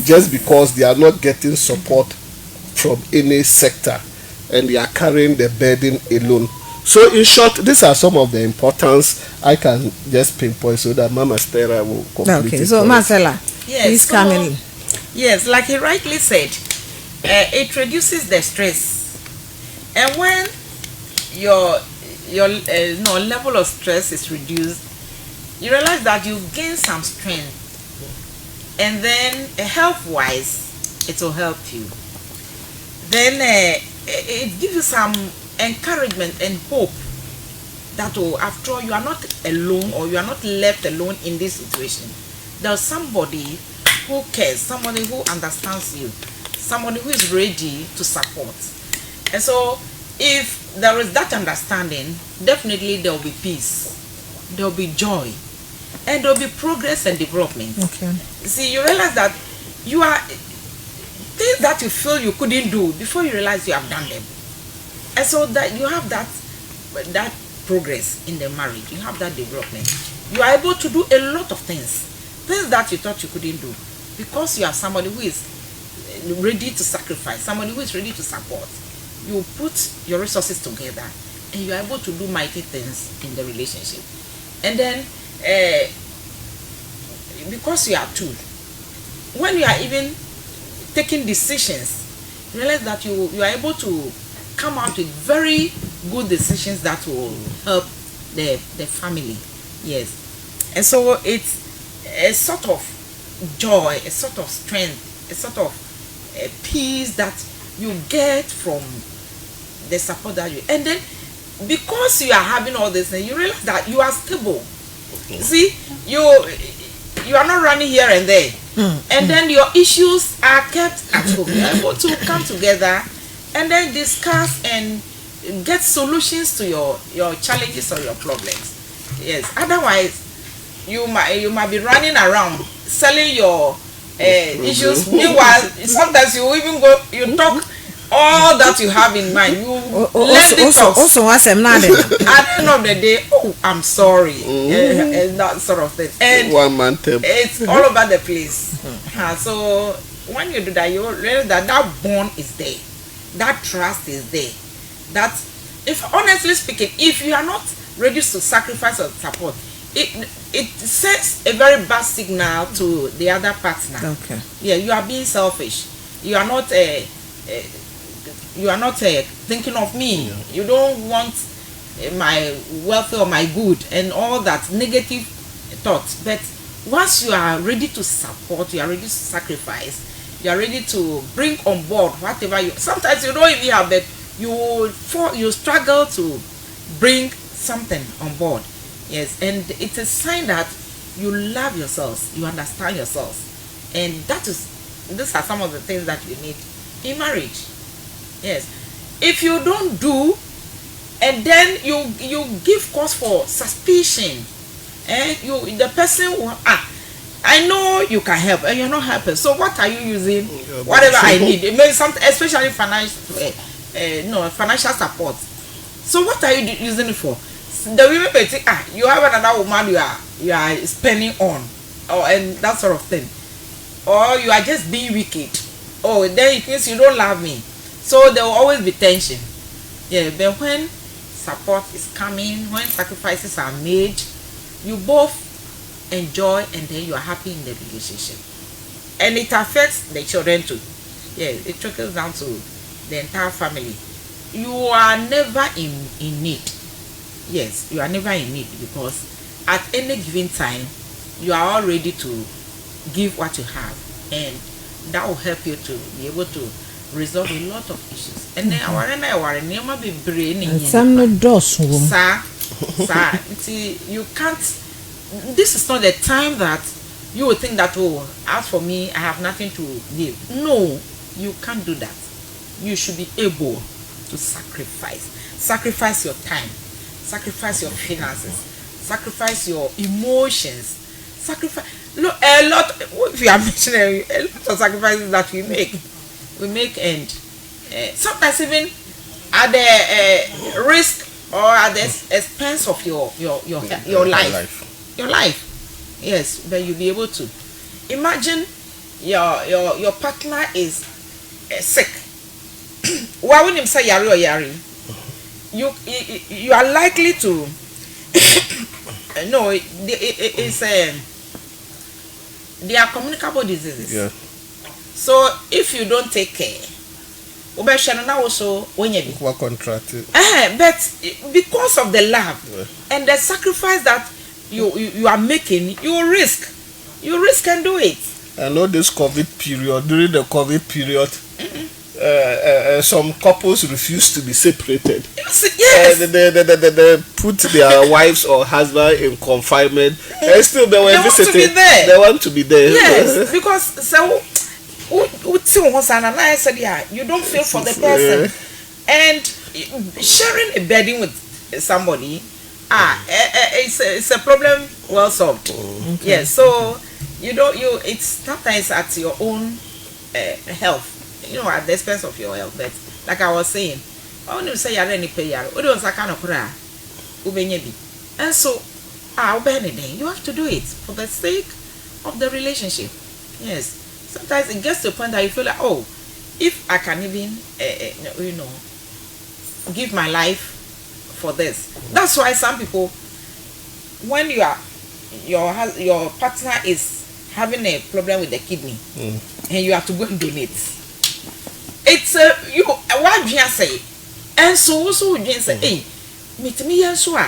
S3: just because they are not getting support from any sector and they are carrying the burden alone. So in short, these are some of the importance I can just pinpoint so that Mama Stella will complete.
S1: Okay, so Marcella, please come in.
S2: Yes, like he rightly said, it reduces the stress, and when your level of stress is reduced, you realize that you gain some strength, and then health-wise, it will help you. Then it gives you some encouragement and hope that after all, you are not alone, or you are not left alone in this situation. There's somebody who cares, somebody who understands you, somebody who is ready to support. And so if there is that understanding, definitely there will be peace, there will be joy, and there will be progress and development.
S1: Okay.
S2: See, you realize that you are things that you feel you couldn't do before you realize you have done them. And so that you have that progress in the marriage, you have that development. You are able to do a lot of things that you thought you couldn't do, because you are somebody who is ready to sacrifice, somebody who is ready to support. You put your resources together and you are able to do mighty things in the relationship. And then because you are two, when you are even taking decisions, you realize that you are able to come out with very good decisions that will help the family. Yes. And so it's a sort of joy, a sort of strength, a sort of peace that you get from the support that you, and then because you are having all this, you realize that you are stable. See, you are not running here and there, and then your issues are kept at home. You are able to come together and then discuss and get solutions to your challenges or your problems. Yes. Otherwise, you might be running around selling your issues. Meanwhile, sometimes you even you talk all that you have in mind. You
S1: also what's at
S2: the end of the day, oh, I'm sorry, and that sort of thing. And
S3: one man table.
S2: It's all over the place. So when you do that, you realize that bond is there, that trust is there. That, if honestly speaking, if you are not ready to sacrifice or support, it sends a very bad signal to the other partner.
S1: Okay.
S2: Yeah, you are being selfish. You are not thinking of me. Yeah. You don't want my welfare or my good and all that negative thoughts. But once you are ready to support, you are ready to sacrifice, you are ready to bring on board whatever you. Sometimes you don't even have that. You struggle to bring something on board. Yes, and it's a sign that you love yourselves, you understand yourselves, and these are some of the things that you need in marriage. Yes, if you don't do, and then you give cause for suspicion, and the person will, I know you can help, and you're not helping. So what are you using? Whatever I need, it may something, especially financial support. So what are you using it for? The women may think, you have another woman you are spending on, and that sort of thing, or you are just being wicked. Oh, then it means you don't love me. So there will always be tension. Yeah, but when support is coming, when sacrifices are made, you both enjoy, and then you are happy in the relationship, and it affects the children too. Yeah, it trickles down to the entire family. You are never in need. Yes, you are never in need, because at any given time you are all ready to give what you have, and that will help you to be able to resolve a lot of issues. And then our be brain
S1: some no dos
S2: you can't. This is not the time that you will think that, oh, as for me, I have nothing to give. No, you can't do that. You should be able to sacrifice your time, sacrifice your finances, sacrifice your emotions, sacrifice. Look, a lot. If you are mentioning a lot of sacrifices that we make, and sometimes even at the risk or at the expense of your life. Yes, but you'll be able to imagine your partner is sick. Why wouldn't him say yari or yari? You are likely to no, they are communicable diseases.
S3: Yeah.
S2: So if you don't take care, also when you
S3: contracted.
S2: But because of the love and the sacrifice that you are making, you risk and do it.
S3: I know this COVID period, during the COVID period, some couples refuse to be separated.
S2: Yes.
S3: They put their wives or husband in confinement, and still they were visiting. They want to be there.
S2: Yes, because so you don't feel for the person, and sharing a bedding with somebody, it's a problem well solved. Okay. Yes, so it's sometimes at your own health, at the expense of your health. But like I was saying, I want to say any pay, and so you have to do it for the sake of the relationship. Yes. Sometimes it gets to a point that you feel like, oh, if I can even, give my life for this. That's why some people, when your partner is having a problem with the kidney, and you have to go and donate. It's you what you say, and so you say, hey, meet me and so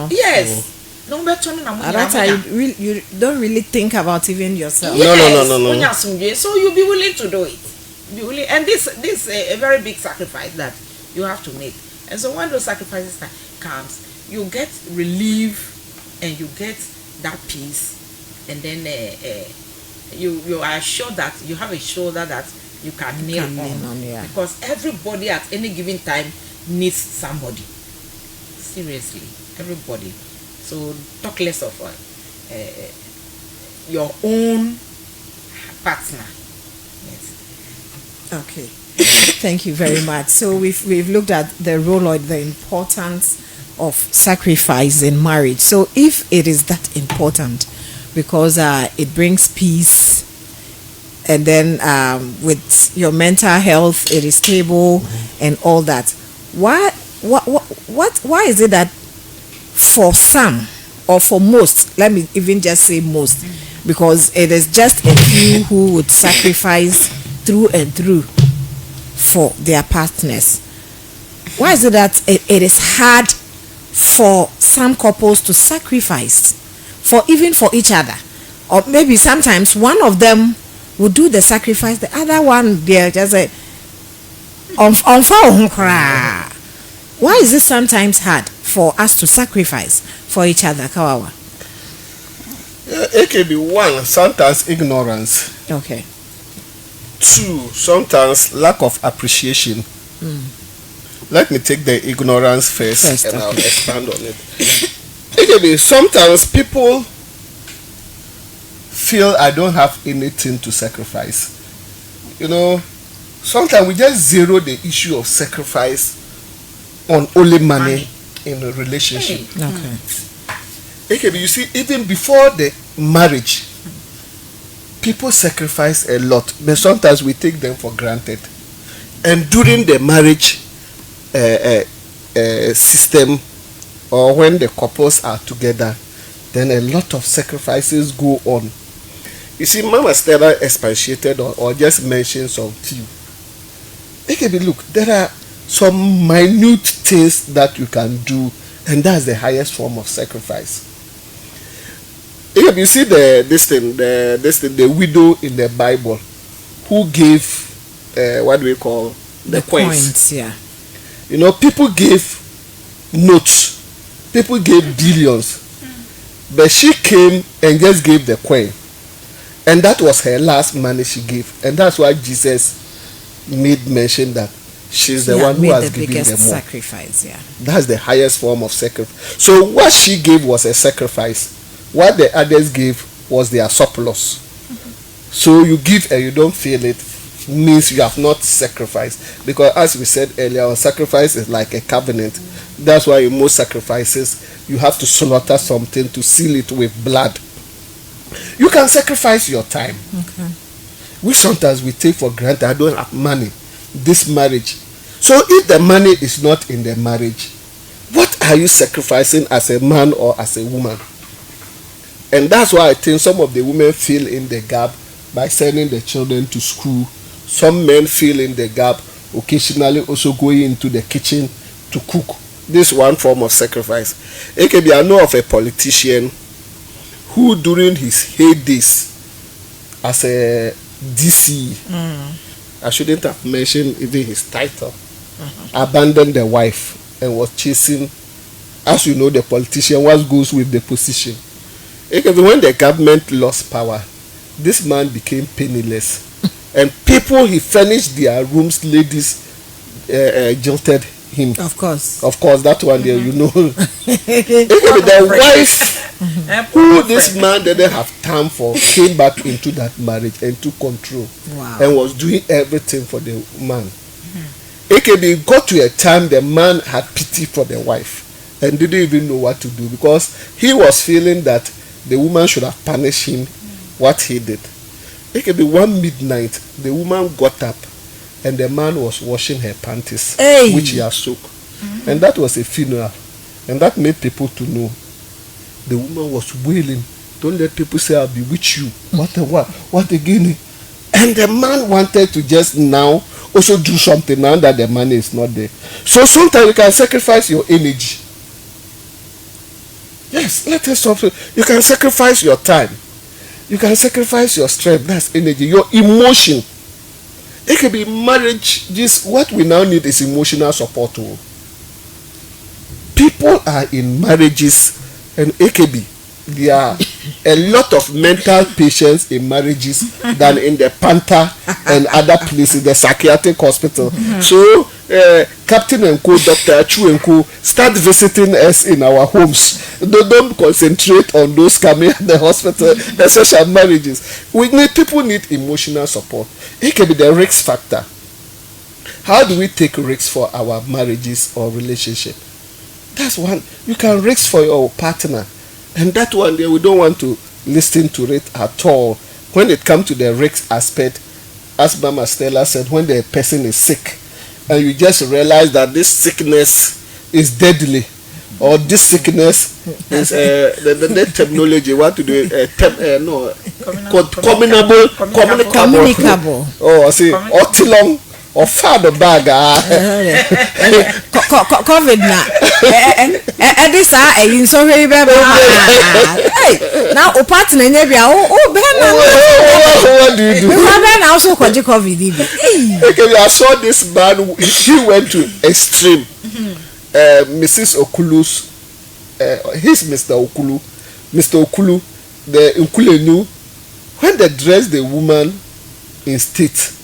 S2: yes. No better than
S1: that you don't really think about even yourself.
S2: Yes. No. So you'll be willing to do it. Be willing, and this is a very big sacrifice that you have to make. And so when those sacrifices comes, you get relief and you get that peace, and then you are sure that you have a shoulder that you can kneel on, because everybody at any given time needs somebody. Seriously, everybody. So talk less of your own partner. Yes.
S1: Okay. Thank you very much. So we've looked at the role or the importance of sacrifice in marriage. So if it is that important, because it brings peace, and then with your mental health it is stable and all that, why is it that for some, or for most, let me even just say most, because it is just a few who would sacrifice through and through for their partners, why is it that it is hard for some couples to sacrifice for each other? Or maybe sometimes one of them will do the sacrifice, the other one they're just like why is it sometimes hard for us to sacrifice for each other, Kawawa?
S3: It can be one, sometimes ignorance.
S1: Okay.
S3: Two, sometimes lack of appreciation. Let me take the ignorance first and I'll expand on it. It can be sometimes people feel I don't have anything to sacrifice. You know, sometimes we just zero the issue of sacrifice on only money in a relationship.
S1: Okay.
S3: Okay, you see, even before the marriage, people sacrifice a lot, but sometimes we take them for granted. And during the marriage system, or when the couples are together, then a lot of sacrifices go on. You see, Mama Stella expatiated or just mentioned some few. Okay, look, there are some minute things that you can do, and that's the highest form of sacrifice. If you see the widow in the Bible who gave what do we call the coins?
S1: Yeah.
S3: You know, people gave notes, people gave billions, but she came and just gave the coin, and that was her last money she gave, and that's why Jesus made mention that she's the one who has given the most
S1: sacrifice. Yeah,
S3: that's the highest form of sacrifice. So what she gave was a sacrifice. What the others gave was their surplus. So you give and you don't feel it means you have not sacrificed, because as we said earlier, our sacrifice is like a covenant. That's why in most sacrifices you have to slaughter something to seal it with blood. You can sacrifice your time.
S1: Okay.
S3: We sometimes we take for granted, I don't have money, this marriage. So if the money is not in the marriage, what are you sacrificing as a man or as a woman? And that's why I think some of the women fill in the gap by sending the children to school. Some men fill in the gap, occasionally also going into the kitchen to cook. This one form of sacrifice. AKB, I know of a politician who during his heydays as a DC, I shouldn't have mentioned even his title, abandoned the wife and was chasing, as you know, the politician, what goes with the position. When the government lost power, this man became penniless. And people, he furnished their rooms, ladies jilted him.
S1: Of course,
S3: that one there, you know. The wife who this man didn't have time for came back into that marriage and took control.
S1: Wow.
S3: And was doing everything for the man. AKB got to a time the man had pity for the wife and didn't even know what to do, because he was feeling that the woman should have punished him what he did. It could be one midnight, the woman got up and the man was washing her panties, which he had soaked. And that was a funeral. And that made people to know the woman was wailing Don't let people say I'll be with you. What again? And the man wanted to just now also do something now that the money is not there. So sometimes you can sacrifice your energy. Yes, let us stop. You can sacrifice your time. You can sacrifice your strength. That's energy. Your emotion. It can be marriage. What we now need is emotional support. People are in marriages, and AKB, there are a lot of mental patients in marriages than in the Panther and other places, the psychiatric hospital. So Captain and Co, Dr. Chu and Co, start visiting us in our homes. Don't concentrate on those coming at the hospital, especially marriages. People need emotional support. It can be the risk factor. How do we take risks for our marriages or relationship? That's one. You can risk for your partner. And that one there, we don't want to listen to it at all. When it comes to the risk aspect, as Mama Stella said, when the person is sick, and you just realize that this sickness is deadly, or this sickness is the terminology, what to do, communicable. Oh, I see, Otilong. Or father bag
S1: COVID na this in so very bad. Hey, now o partner nya bia
S3: what do you do?
S1: We have also COVID.
S3: Okay, I saw this man. He went to extreme. Mrs. Okulu's he's Mr. Okulu, the Nkulenu, when they dressed the woman in state,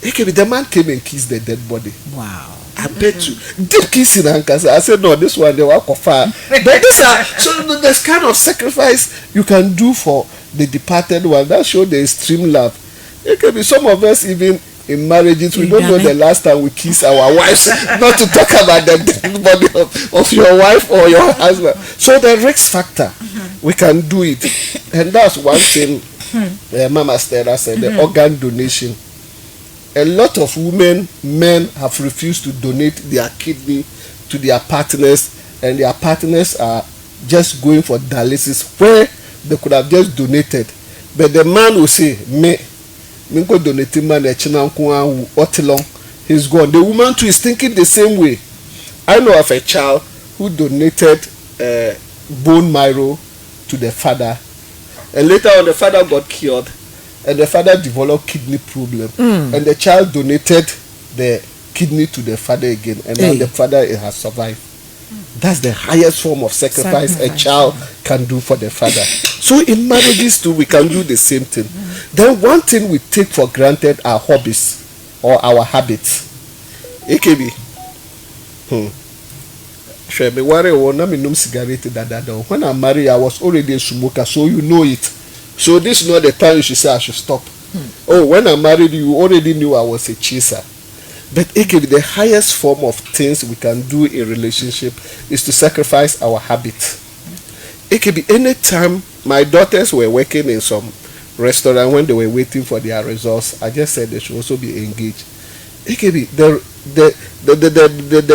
S3: the man came and kissed the dead body.
S1: Wow.
S3: I bet you. Deep kissing and I said, no, this one they walk far. But these are so there's kind of sacrifice you can do for the departed one. That shows the extreme love. It can be some of us even in marriages, we don't know the last time we kiss our wives, not to talk about the dead body of your wife or your husband. So the risk factor, we can do it. And that's one thing Mama Stella said, the organ donation. A lot of men have refused to donate their kidney to their partners, and their partners are just going for dialysis where they could have just donated. But the man will say, go donate man he's gone. The woman too is thinking the same way. I know of a child who donated bone marrow to the father, and later on the father got cured, and the father developed kidney problem, and the child donated the kidney to the father again, and now the father has survived. That's the highest form of sacrifice a child can do for the father. So in marriages too, we can do the same thing. Then one thing we take for granted are hobbies or our habits. AKB. When I'm married, I was already a smoker, so you know it. So this is not the time you should say I should stop. Oh, when I married you, you already knew I was a chaser. But AKB, the highest form of things we can do in relationship is to sacrifice our habits. AKB, anytime my daughters were working in some restaurant when they were waiting for their results, I just said they should also be engaged. AKB, the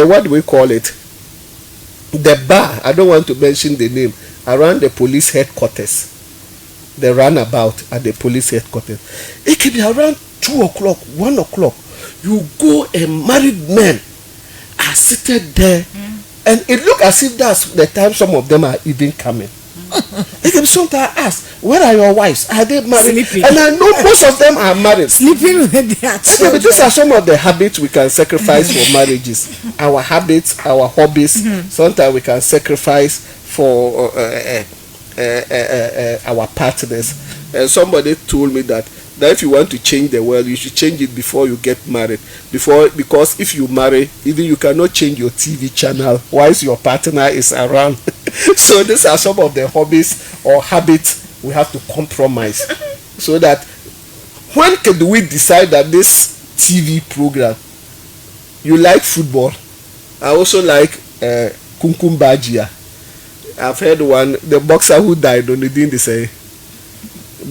S3: what do we call it? The bar, I don't want to mention the name, around the police headquarters. The runabout at the police headquarters. It can be around 2 o'clock, 1 o'clock. You go and married men are seated there, and it look as if that's the time some of them are even coming. It can be sometimes ask, where are your wives? Are they married? Sleeping. And I know most of them are married.
S1: Sleeping with their children.
S3: But these are some of the habits we can sacrifice for marriages. Our habits, our hobbies. Sometimes we can sacrifice for our partners. And somebody told me that if you want to change the world, you should change it before you get married. Because if you marry, even you cannot change your TV channel whilst your partner is around. So these are some of the hobbies or habits we have to compromise. So that when can we decide that this TV program, you like football? I also like Kumkum Bajia. I've heard one, the boxer who died on the day, they say,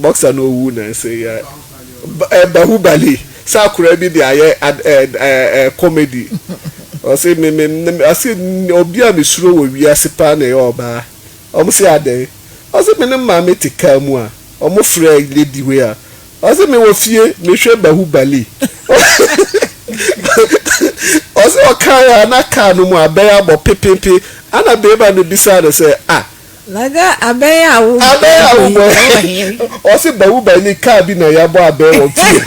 S3: boxer no wound, and say, Bahubali, Sakurebi, the comedy. I say, I say, Obia Misro, we are Sepane or Ba. Almost a day. ɔsɛ me ne maame te kaa mu a ɔmo frɛ lady wei a ɔsɛ me wɔ fie mehwɛ Bahubali ɔsɛ ɔkaa ya na kaa no mu abɛyɛ abɔ pepepe ana bɛɛba no bisa no sɛ
S1: laga abɛyɛ awo
S3: ɔsɛ Bahubali kaa bi na yɛabɔ abɛyɛ wɔ fie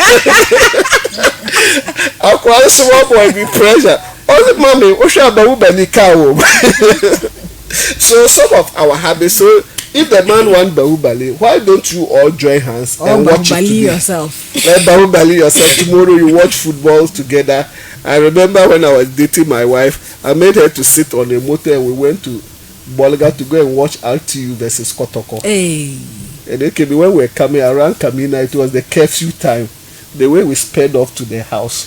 S3: akwa small boy be pressure ɔsɛ mami wohwɛ Bahubali kaa wɔ so some of our habits. So if the man want Bahubali, why don't you all join hands and watch it together? Bahubali yourself. Tomorrow you watch football together. I remember when I was dating my wife, I made her to sit on a motor and we went to Bolga to go and watch RTU versus Kotoko.
S1: Hey.
S3: And then when we were coming around Kamina, it was the curfew time. The way we sped off to the house.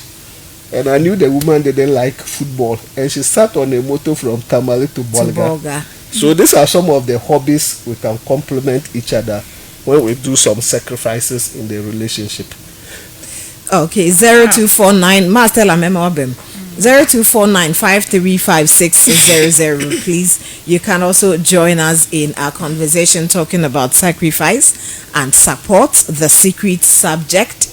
S3: And I knew the woman didn't like football. And she sat on a motor from Tamale to Bolga. So these are some of the hobbies we can complement each other when we do some sacrifices in the relationship.
S1: Okay, 0249 Marcella Memobim 0249-535-600. Please, you can also join us in our conversation talking about sacrifice and support, the secret subject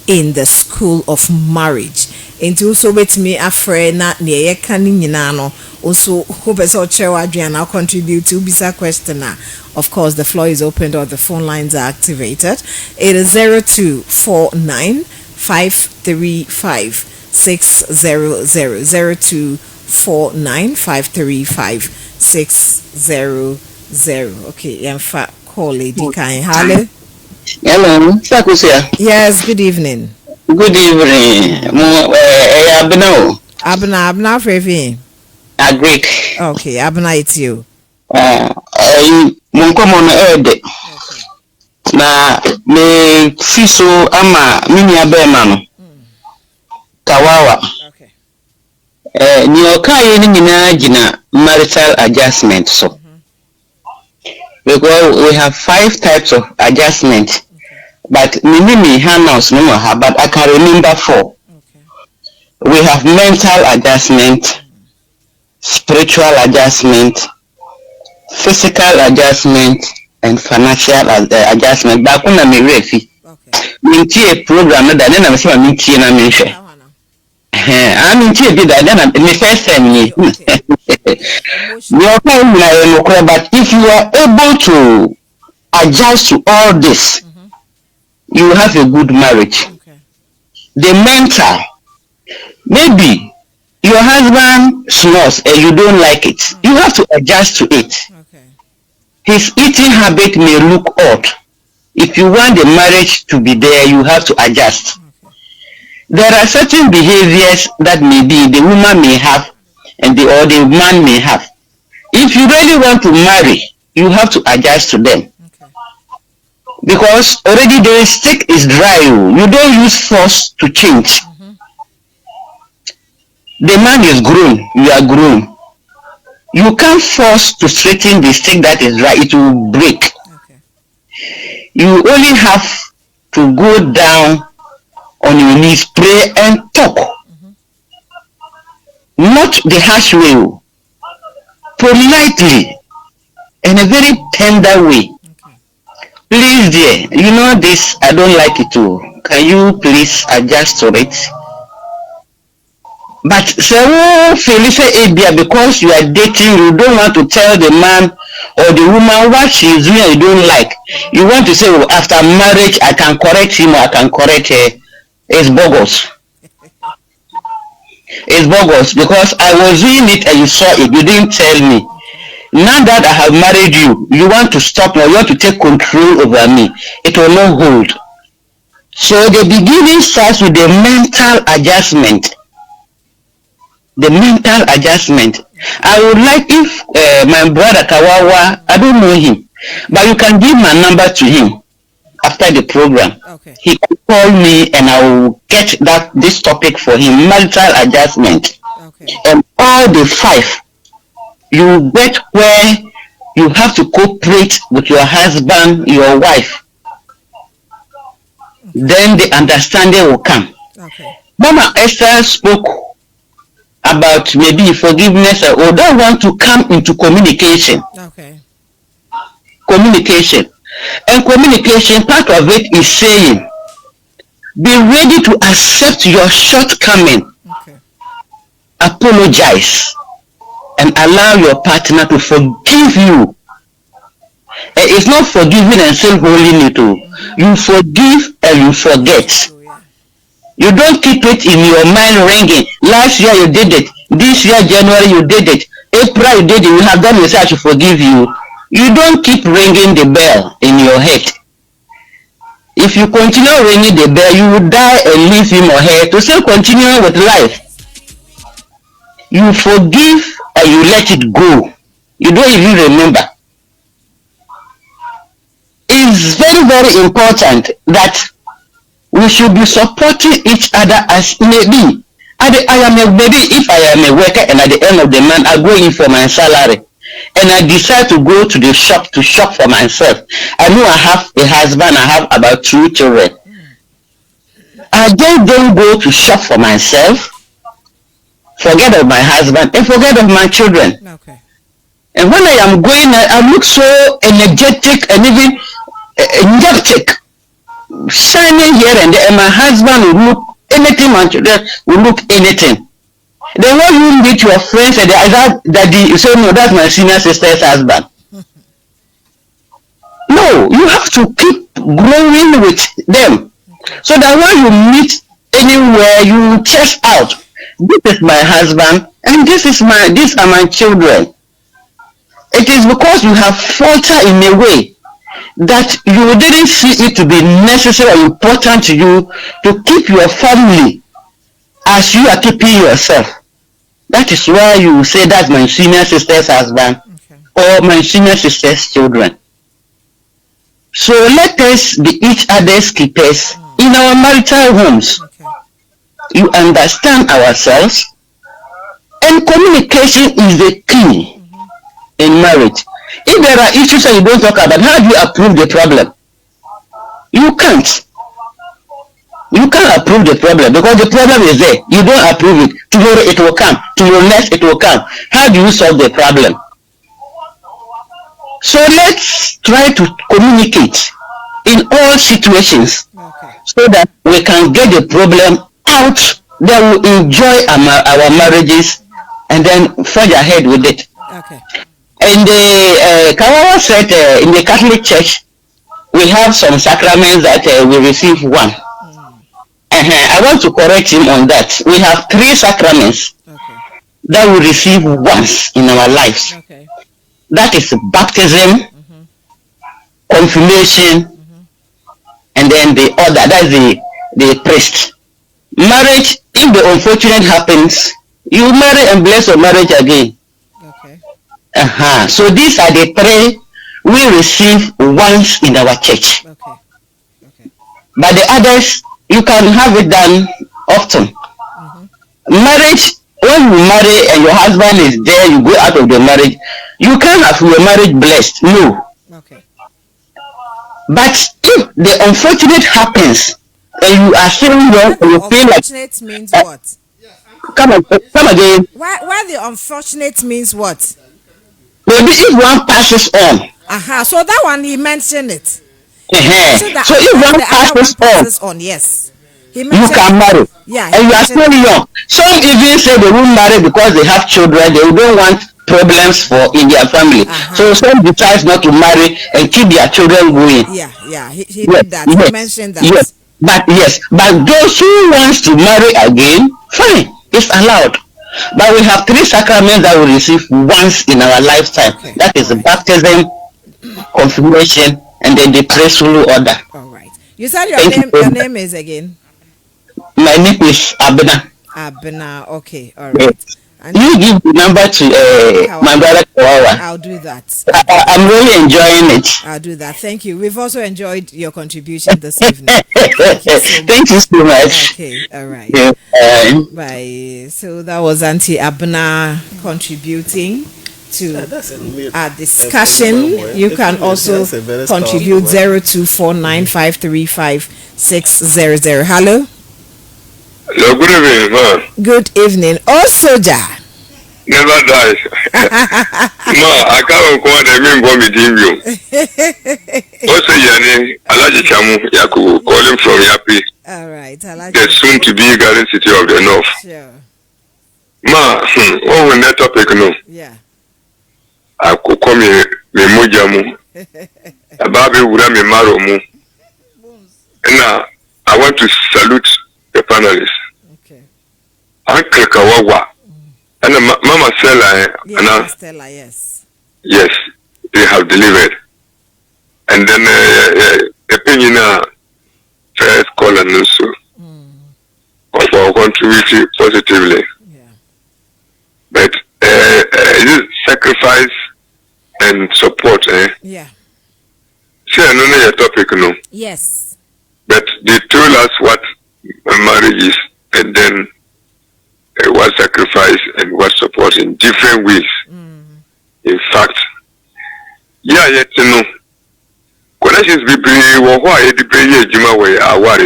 S1: in the school of marriage. Into so with me a friend na near Kaninano also hope so chair Adriana contribute to bisa questioner. Of course, the floor is opened or the phone lines are activated. It is 0249-535-600. Okay, in fact, call Lady Kain. Hello.
S4: Hello, Sakusia.
S1: Yes, good evening.
S4: Good evening.
S1: Abna Frevi.
S4: A Greek.
S1: Okay, Abna, it's you.
S4: Munkomo ede. Na me fiso ama mini abema Kawawa.
S1: Okay.
S4: Ni okaye ni nyina gina marital adjustment so. Because we have 5 types of adjustment. But mimi house no more, but I can remember 4.
S1: Okay.
S4: We have mental adjustment, spiritual adjustment, physical adjustment, and financial adjustment. But kuna me refi.
S1: Okay.
S4: Minti a program that then I'm saying minti na minche. I'm minti did that then me first time ni. But if you are able to adjust to all this, you have a good marriage.
S1: Okay.
S4: The mental, maybe your husband snores and you don't like it. You have to adjust to it.
S1: Okay.
S4: His eating habit may look odd. If you want the marriage to be there, you have to adjust.
S1: Okay.
S4: There are certain behaviors that maybe the woman may have and the man may have. If you really want to marry, you have to adjust to them. Because already the stick is dry. You don't use force to change. The man is grown. You are grown. You can't force to straighten the stick that is dry. It will break.
S1: Okay.
S4: You only have to go down on your knees, pray and talk. Not the harsh way. Politely. In a very tender way. Please, dear, you know this, I don't like it too. Can you please adjust to it? But so Felicia Abia, because you are dating, you don't want to tell the man or the woman what she is doing you don't like. You want to say, well, after marriage, I can correct him or I can correct her. It's bogus. It's bogus because I was doing it and you saw it. You didn't tell me. Now that I have married you, you want to stop me, you want to take control over me. It will not hold. So the beginning starts with the mental adjustment. The mental adjustment. I would like if my brother Kawawa, I don't know him, but you can give my number to him after the program.
S1: Okay.
S4: He can call me and I will get this topic for him, mental adjustment.
S1: Okay.
S4: And all the 5. You get where you have to cooperate with your husband, your wife. Then the understanding will come.
S1: Okay.
S4: Mama Esther spoke about maybe forgiveness or don't want to come into communication.
S1: Okay.
S4: communication. And communication, part of it is saying, be ready to accept your shortcoming,
S1: Okay.
S4: apologize, and allow your partner to forgive you. It's not forgiving and still holding it. You forgive and you forget.
S1: Oh, yeah.
S4: You don't keep it in your mind ringing. Last year you did it. This year January you did it. April you did it. You have done it. I should forgive you. You don't keep ringing the bell in your head. If you continue ringing the bell, you will die and leave him or her to still continue with life. You forgive and you let it go. You don't even remember. It's very, very important that we should be supporting each other as maybe. Maybe if I am a worker and at the end of the month I go in for my salary and I decide to go to the shop to shop for myself. I know I have a husband, I have about 2 children. I just don't go to shop for myself, forget of my husband and forget of my children.
S1: Okay.
S4: And when I am going, I look so energetic and even energetic, shining here and there, and my husband will look anything, my children will look anything. Then when you meet your friends and daddy, you say, no, that's my senior sister's husband. No, you have to keep growing with them. So that when you meet anywhere, you test out, this is my husband and these are my children. It is because you have faltered in a way that you didn't see it to be necessary or important to you to keep your family as you are keeping yourself. That is why you say that's my senior sister's husband, okay, or my senior sister's children. So let us be each other's keepers in our marital homes. Okay. You understand ourselves, and communication is the key in marriage. If there are issues that you don't talk about, how do you approve the problem? You can't. You can't approve the problem because the problem is there. You don't approve it. Tomorrow it will come. Tomorrow next it will come. How do you solve the problem? So let's try to communicate in all situations, okay, so that we can get the problem out, that we enjoy our marriages and then forge ahead with it.
S1: Okay.
S4: And Kawawa said in the Catholic Church, we have some sacraments that we receive one. I want to correct him on that. We have 3 sacraments, okay, that we receive once in our lives. Okay. That is baptism, confirmation, and then the other, that's the priest. Marriage, if the unfortunate happens, you marry and bless your marriage again. Okay. So these are the 3 we receive once in our church. Okay. Okay. But the others, you can have it done often. Marriage, when you marry and your husband is there, you go out of the marriage, you can't have your marriage blessed. No. Okay. But if the unfortunate happens and you are still young and you feel like
S1: unfortunate means what?
S4: Come again.
S1: Why the unfortunate means what?
S4: Maybe if one passes on.
S1: So that one he mentioned it. So
S4: if one passes on,
S1: yes,
S4: you can marry.
S1: Yeah,
S4: and you are still young. Some even say they won't marry because they have children. They don't want problems in their family. So some decides not to marry and keep their children going.
S1: Yeah, he did that. He mentioned that.
S4: Yes, but those who wants to marry again, fine, it's allowed. But we have 3 sacraments that we receive once in our lifetime. Okay. That is the baptism, confirmation, and then the priesthood order.
S1: All right. You said your name is again?
S4: My name is Abena.
S1: Abena, okay, all right.
S4: Yes. And you give the number to my brother Kawawa.
S1: I'll do that.
S4: I'm really enjoying it.
S1: I'll do that. Thank you. We've also enjoyed your contribution this evening.
S4: Thank you so much.
S1: Okay, all right.
S4: Yeah,
S1: bye. So that was Auntie Abena contributing to our discussion. You can also contribute 0249535600. Hello.
S5: Hello, good evening, man.
S1: Good evening. Oh, soldier.
S5: never dies. Ma, I can't go and mean go with him. Also, Yani, Alaji Chamu, Yaku, calling from Yapi.
S1: All right, I like
S5: The soon to be Garden City of the North.
S1: Sure.
S5: Ma, oh, when that topic, no.
S1: Yeah.
S5: I could come me Mujamu. A baby would have me Maromu. Now, I want to salute the panelists.
S1: Okay.
S5: Uncle Kawawa. And Mama Stella,
S1: Stella, yes.
S5: Yes, they have delivered. And then opinion first call and also for contributing positively.
S1: Yeah.
S5: But this sacrifice and support,
S1: Yeah.
S5: See, I don't know your topic, no.
S1: Yes.
S5: But they told us what a marriage is, and then what sacrifice and what support in different ways. In fact, yeah, yet you know, connections be why the prayer juma way our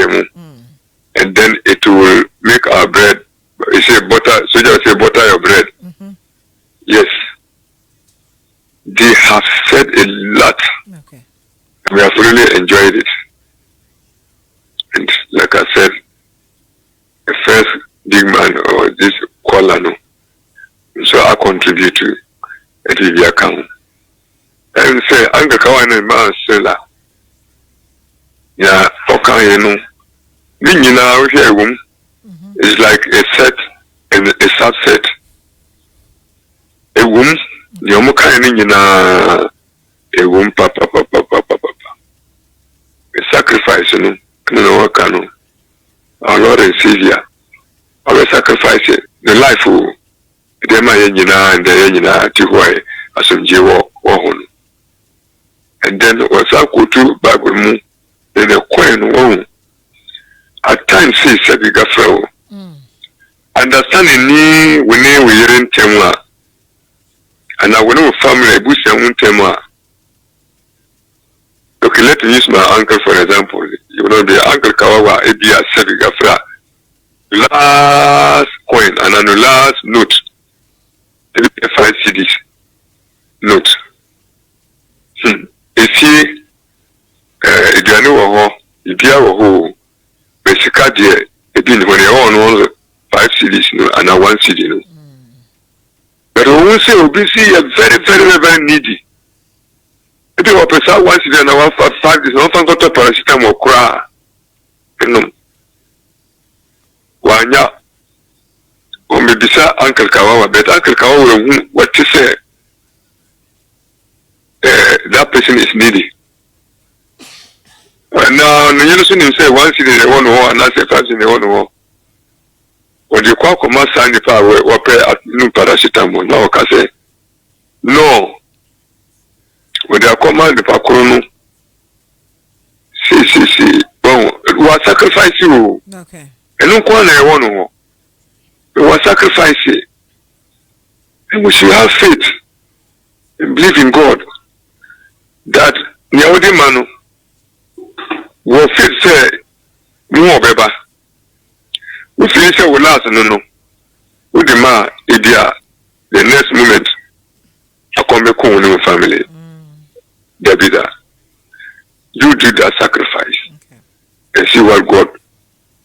S5: and then it will make our bread. It's a butter, so just say butter your bread. Yes, they have said a lot.
S1: Okay.
S5: We have really enjoyed it, and like I said, the first big man or this caller, no. So I contribute to the account. And say, Uncle Kawan and Man Sela. Yeah, okay, you know. Nina, we hear room. It's like a set and a subset. A womb, the Omoka Nina, a womb, papa. A sacrifice, you know. No, Kano. Our Lord and Savior. Our sacrifice, the life of the Mayana and the Yanina, Tihuay, as some Jew or and then was I go to Bible moon, then a coin won. At times, say, Sabiga Fro. Understanding me when we are in Tema, and I will know family, Bush and Tema. Okay, let me use my uncle for example. You know, the Uncle Kawawa, Abia Sabiga Fra. Last coin and then the last note. 5 CDs. Note. If you if you are basically when you own 5 CDs and 1 CD. But we will say obviously are very needy. If you are 1 CD and 5 is not got a paracetamol or cry. Wanya Ombisa Uncle Kawawa, but Uncle Kawawa what to say that person is needy. Now you listen him say 1 city they want war and that's a 5 city they want war. When you call command sign the power or pay at new paracetamol now can say no. When they are command the pakrono see bon we sacrifice you.
S1: Okay.
S5: And no one I want we will sacrifice it. And we should have faith and believe in God that Nyawadi Manu will fit say more beba. We finish will last no. We demand idea the next moment I come back home with family. There be that. You do that sacrifice and see what God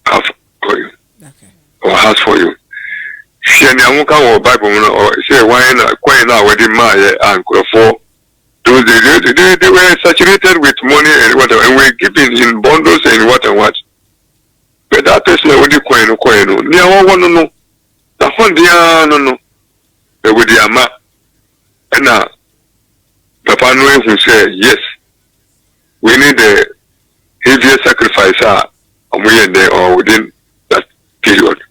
S5: have for you. Or has for you. She and Yamuka or Bible or say why not quite now wedding my uncle for those they were saturated with money and whatever and we're giving in bundles and what and what. But that person would be coin near one no. The Hondia no. They would the ama and now Papa Noel who say yes. We need a heavier sacrifice and we are there or within that period.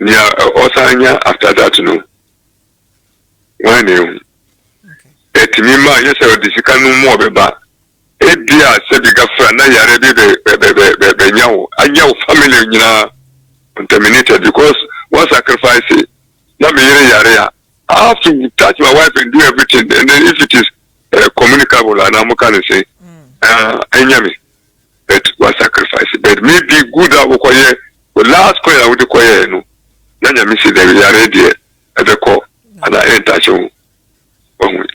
S5: Yeah, also after that, no. Why no? Et me ma yes, I would discuss no more about it. Dear, said the Gafra, now you are ready, and your family, you know, contaminated because one sacrifice it. Not me, I have to touch my wife and do everything, and then if it is communicable, and I'm going to say, but one sacrifice. But maybe good, I will call you. The last coin I would call you. Nanya Missy, they are ready at the call, and I ain't touching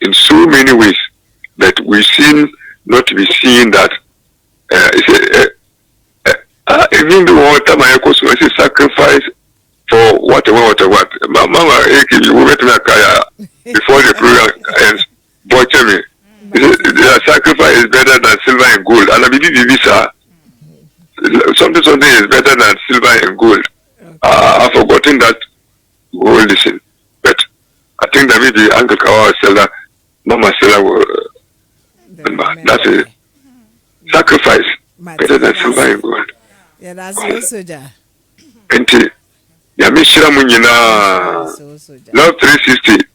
S5: in so many ways that we seem not to be seeing that. Even the water, my echo, so it's a sacrifice for whatever. Mama, you will get me kaya before the program ends. But tell me, the sacrifice is better than silver and gold. And I believe visa. Something is better than silver and gold. I've forgotten that whole listen. But I think that maybe Uncle Kawa Seller, Mama Seller will. That's a sacrifice better than silver and gold.
S1: Yeah, that's also ja.
S5: Enti, ya mishira munyina. Now 360.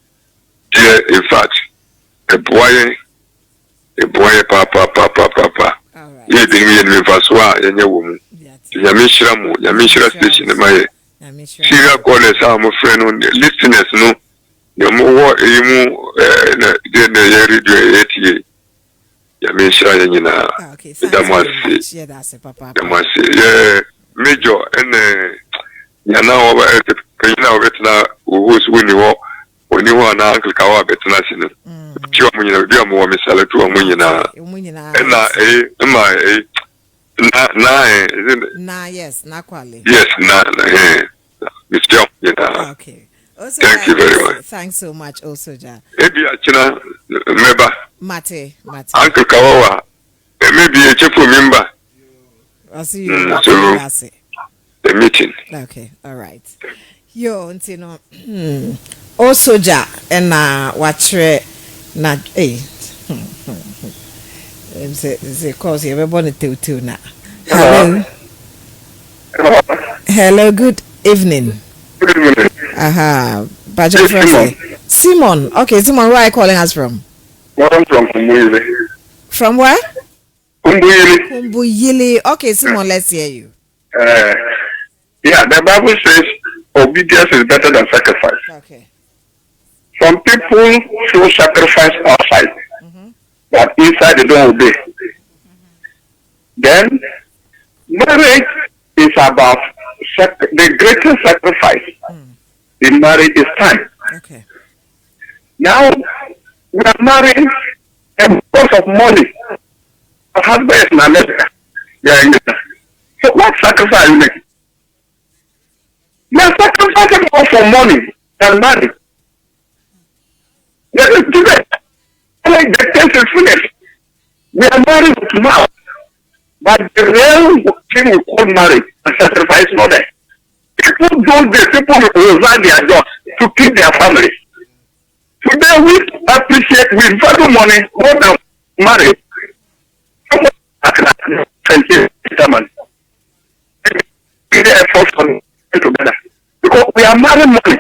S5: Yeah, in fact, a boy, papa. Yeah, the me vaswa yenye woman. Ya mishira station my. Sira call sa mo friend on listeners no. Ya mo wo emu the radio 88. Ya mishira yenye
S1: Okay, thanks. Yeah, that's it, Papa.
S5: Yeah, major and yana over kayina obetna who's winning when you want Uncle Kawa betna sinu. Chiwa munyina bia mo misala tu munyina.
S1: Na yes, na kwale.
S5: Yes, Mr.
S1: Okay. Also,
S5: thank you very much.
S1: Thanks so much, also, ja.
S5: Maybe achina member.
S1: Mate.
S5: Uncle Kawa, maybe a chief member.
S1: I'll see you.
S5: The meeting.
S1: Okay, all right. Yo, ntino. Also, ja, and watch na say cause everybody to na. Hello. Hello, good evening.
S5: Good evening.
S1: Simon. Okay, Simon, where are you calling us from?
S5: I'm from Kumbuyili.
S1: From where?
S5: Kumbuyili.
S1: Okay, Simon, let's hear you.
S5: Yeah, the Bible says obedience is better than sacrifice.
S1: Okay.
S5: Some people show sacrifice outside, but inside they don't obey. Then, marriage is about the greatest sacrifice in marriage is time.
S1: Okay.
S5: Now, we are married and because of money. Our husband is in America. So what sacrifice you make? You are sacrificing more for money than marriage. Today, the test is finished. We are married with mouth. But the real thing we call marriage and sacrifice is not there. People do this, people resign their jobs to keep their families. Today we appreciate, we value money more than marriage. Together. Because we are married money.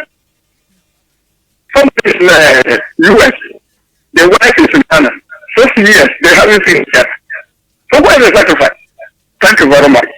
S5: Somebody in the US, the wife is in Ghana. 6 years, they haven't seen each other. So what is the sacrifice? Thank you very much.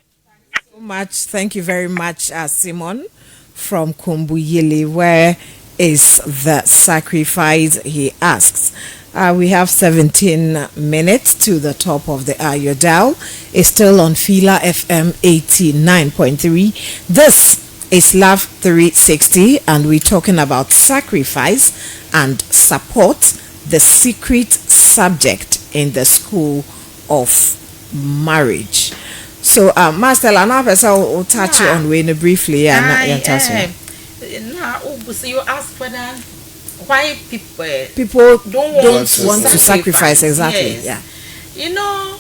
S1: Thank you very much, Simon from Kumbuyili. Where is the sacrifice, he asks. We have 17 minutes to the top of the hour. Your dial is still on Fila FM 89.3. This is Love 360, and we're talking about sacrifice and support, the secret subject in the school of marriage. So, Master Lana, I'll touch on Wayne briefly.
S2: Now, you ask whether why
S1: people don't want to sacrifice. Exactly.
S2: Yes.
S1: Yeah.
S2: You know,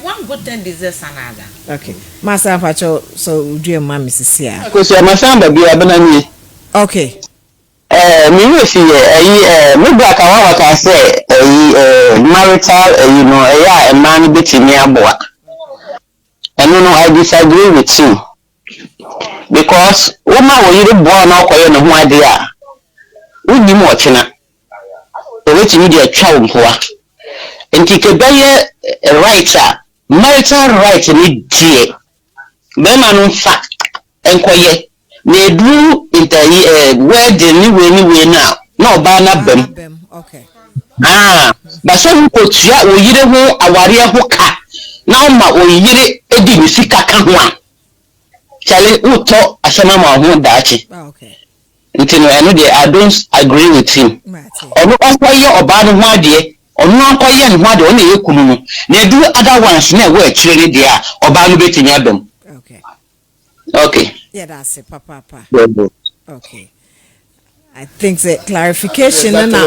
S2: one good thing deserves another.
S1: Okay, Master Pacho. So, do you mind, Mrs. Sia?
S4: Because my son be abanani.
S1: Okay.
S4: Me we see me back what I say marital a man between aboa. And I disagree with you. Because woman will you born out for no idea. We be more china. The way to media child poor. And take a writer, marital right need dear. Beman fact and quiet. They do where the new now. No banner them.
S1: Okay.
S4: But some coach ya we yire ho awaria ho ka. Now ma we yire edi misika ka ho a. Charlie, who talk Ashamama who dachi.
S1: Okay.
S4: I don't agree with him. Ono okoye obanu ho ade, ono akoye no ho ade, ono yekunu no. Na do other ones na we chire dia, obanu betimi abem.
S1: Okay.
S4: Okay.
S1: Yeah, that's it, papa.
S4: Yeah.
S1: Okay. I think the clarification
S3: The
S1: and
S3: way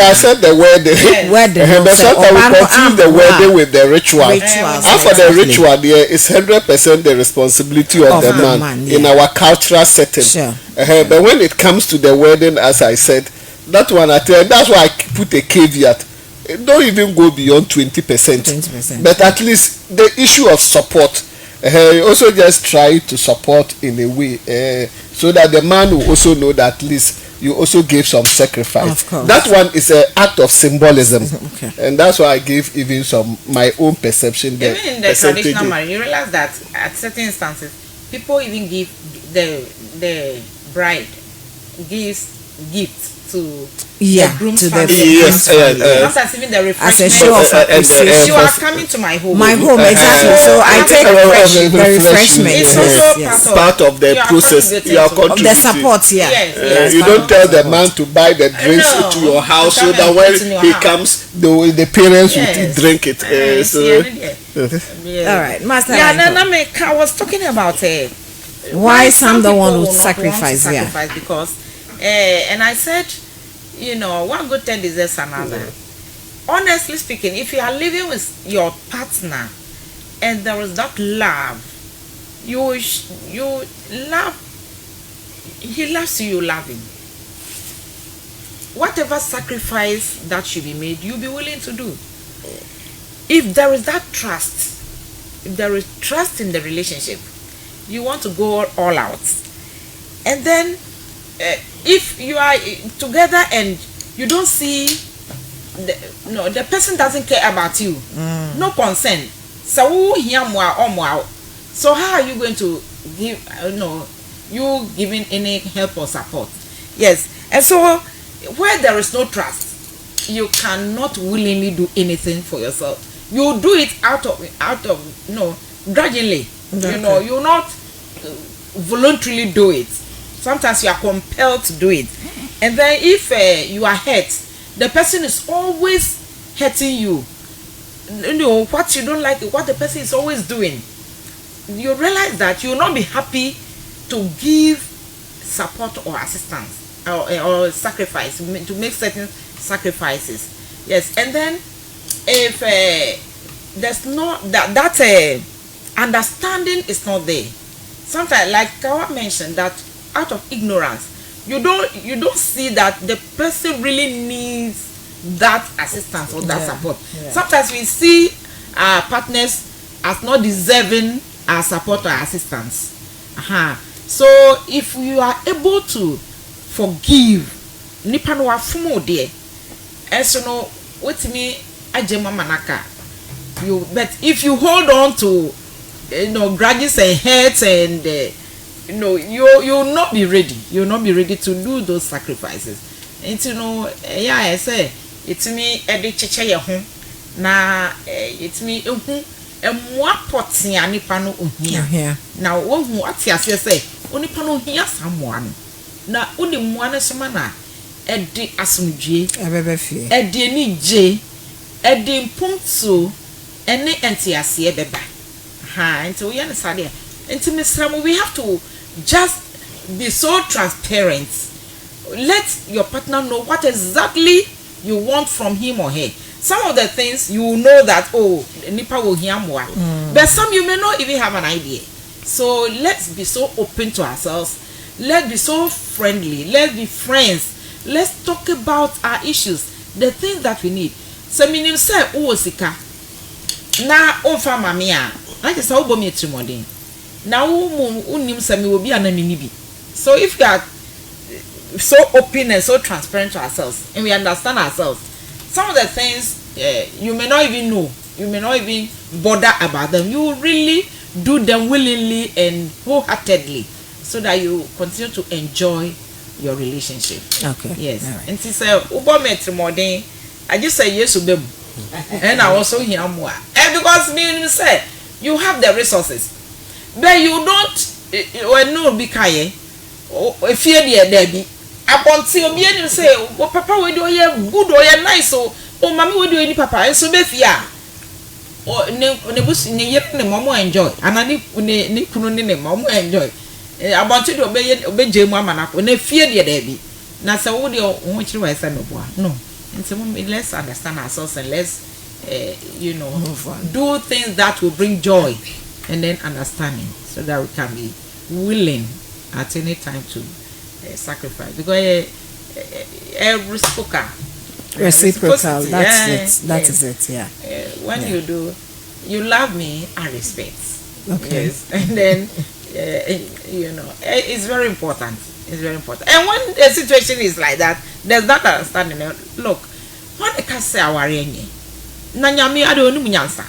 S3: I said the wedding.
S1: wedding.
S3: But sometimes we confuse the wedding with the ritual.
S1: Rituals,
S3: After the ritual, there is 100% the responsibility of the man in our cultural setting.
S1: Sure.
S3: But when it comes to the wedding, as I said, that one that's why I put a caveat. Don't even go beyond 20%.
S1: 20%.
S3: But at least the issue of support. Also just try to support in a way so that the man will also know that at least you also gave some sacrifice.
S1: Of course.
S3: That one is an act of symbolism.
S1: Okay.
S3: And that's why I gave even some my own perception there.
S2: Even in the traditional marriage, you realize that at certain instances, people even give the bride gifts to the groom's family.
S3: Yes,
S2: sometimes even the refreshment.
S1: As a show of appreciation.
S2: You are coming to my home.
S1: My home, exactly. So I take the refreshment.
S2: It's also
S3: part of the process. You are contributing.
S1: The support, yeah.
S2: Yes,
S3: you don't tell the man to buy the drinks to your house so that when he comes, the parents will drink it.
S1: All right, Master.
S2: I was talking about
S1: why some don't want to sacrifice,
S2: because and I said, one good thing deserves another. Honestly speaking, if you are living with your partner and there is that love, you love, he loves you, you love him. Whatever sacrifice that should be made, you'll be willing to do. If there is that trust, if there is trust in the relationship, you want to go all out. And then if you are together and you don't see the person doesn't care about you, no concern, so how are you going to give you giving any help or support? Yes. And so where there is no trust, you cannot willingly do anything for yourself. You do it out of grudgingly.
S1: Okay.
S2: You not voluntarily do it. Sometimes you are compelled to do it. And then if you are hurt, the person is always hurting you. What you don't like, what the person is always doing. You realize that you will not be happy to give support or assistance or sacrifice, to make certain sacrifices. Yes. And then if there's no that understanding is not there. Sometimes, like Kawa mentioned, that out of ignorance, you don't see that the person really needs that assistance or that support. Yeah. Sometimes we see our partners as not deserving our support or assistance. So if you are able to forgive, nipa no wafumo there, so no with me ajema manaka. But if you hold on to grudges and hurts and you will not be ready. You will not be ready to do those sacrifices. And I say it's me chiche ye ho na it's me emwa potia nipa no ohia. Now wo hu atiase say onipa no ohia samoa no. Na uni moa na soma na edi asomdwie
S1: ebebe fie.
S2: Edi enije, edi mpumso ene entiase beba. Until we understand it. Until we have to just be so transparent. Let your partner know what exactly you want from him or her. Some of the things you will know that nipa will hear more. But some you may not even have an idea. So let's be so open to ourselves. Let's be so friendly. Let's be friends. Let's talk about our issues, the things that we need. So minim say sika na onfa mame a like say obo me trimodin na unim say me obi anami bi. So if you are so open and so transparent to ourselves and we understand ourselves, some of the things you may not even know, you may not even bother about them, you really do them willingly and wholeheartedly so that you continue to enjoy your relationship.
S1: Okay.
S2: Yes.
S1: Right.
S2: And she said obo me trimodin I just say yes to them. And I also hear more. And because me say you have the resources. but you don't when no be kaye fear the debi abonti obi enu say o papa we do ye good or ye nice o mama we do any papa so be fear o ne bus ne yep ne mama enjoy anani ne kunu ne mama enjoy abonti do be je mu amana ko na fear the debi na say wo de ho chiri wa say no boa no and let's understand ourselves and let's do things that will bring joy and then understanding so that we can be willing at any time to sacrifice because
S1: reciprocal that is it yeah
S2: when you do you love me I respect
S1: okay
S2: yes and then it's very important and when a situation is like that there's that understanding look when I can say our Nanyami Adonu Munyansa.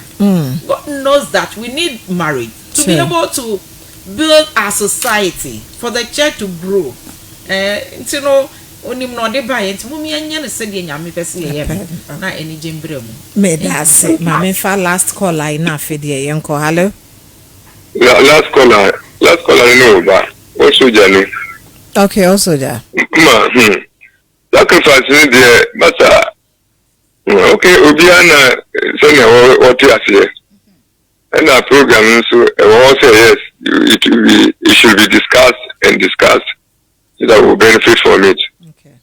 S2: God knows that we need marriage to be able to build our society for the church to grow. Onim no de buy it. Mumi anya ne said nyame pese ye na eni jembre mu.
S1: Me that's it. Mama fa last call I na fe de yenko. Hello.
S5: Last caller no ba. Also jani.
S1: Okay, also ja.
S5: Sacrifice ni de but okay, Obiana send what you are and our program so also yes, it should be discussed so that will benefit from it.
S1: Okay.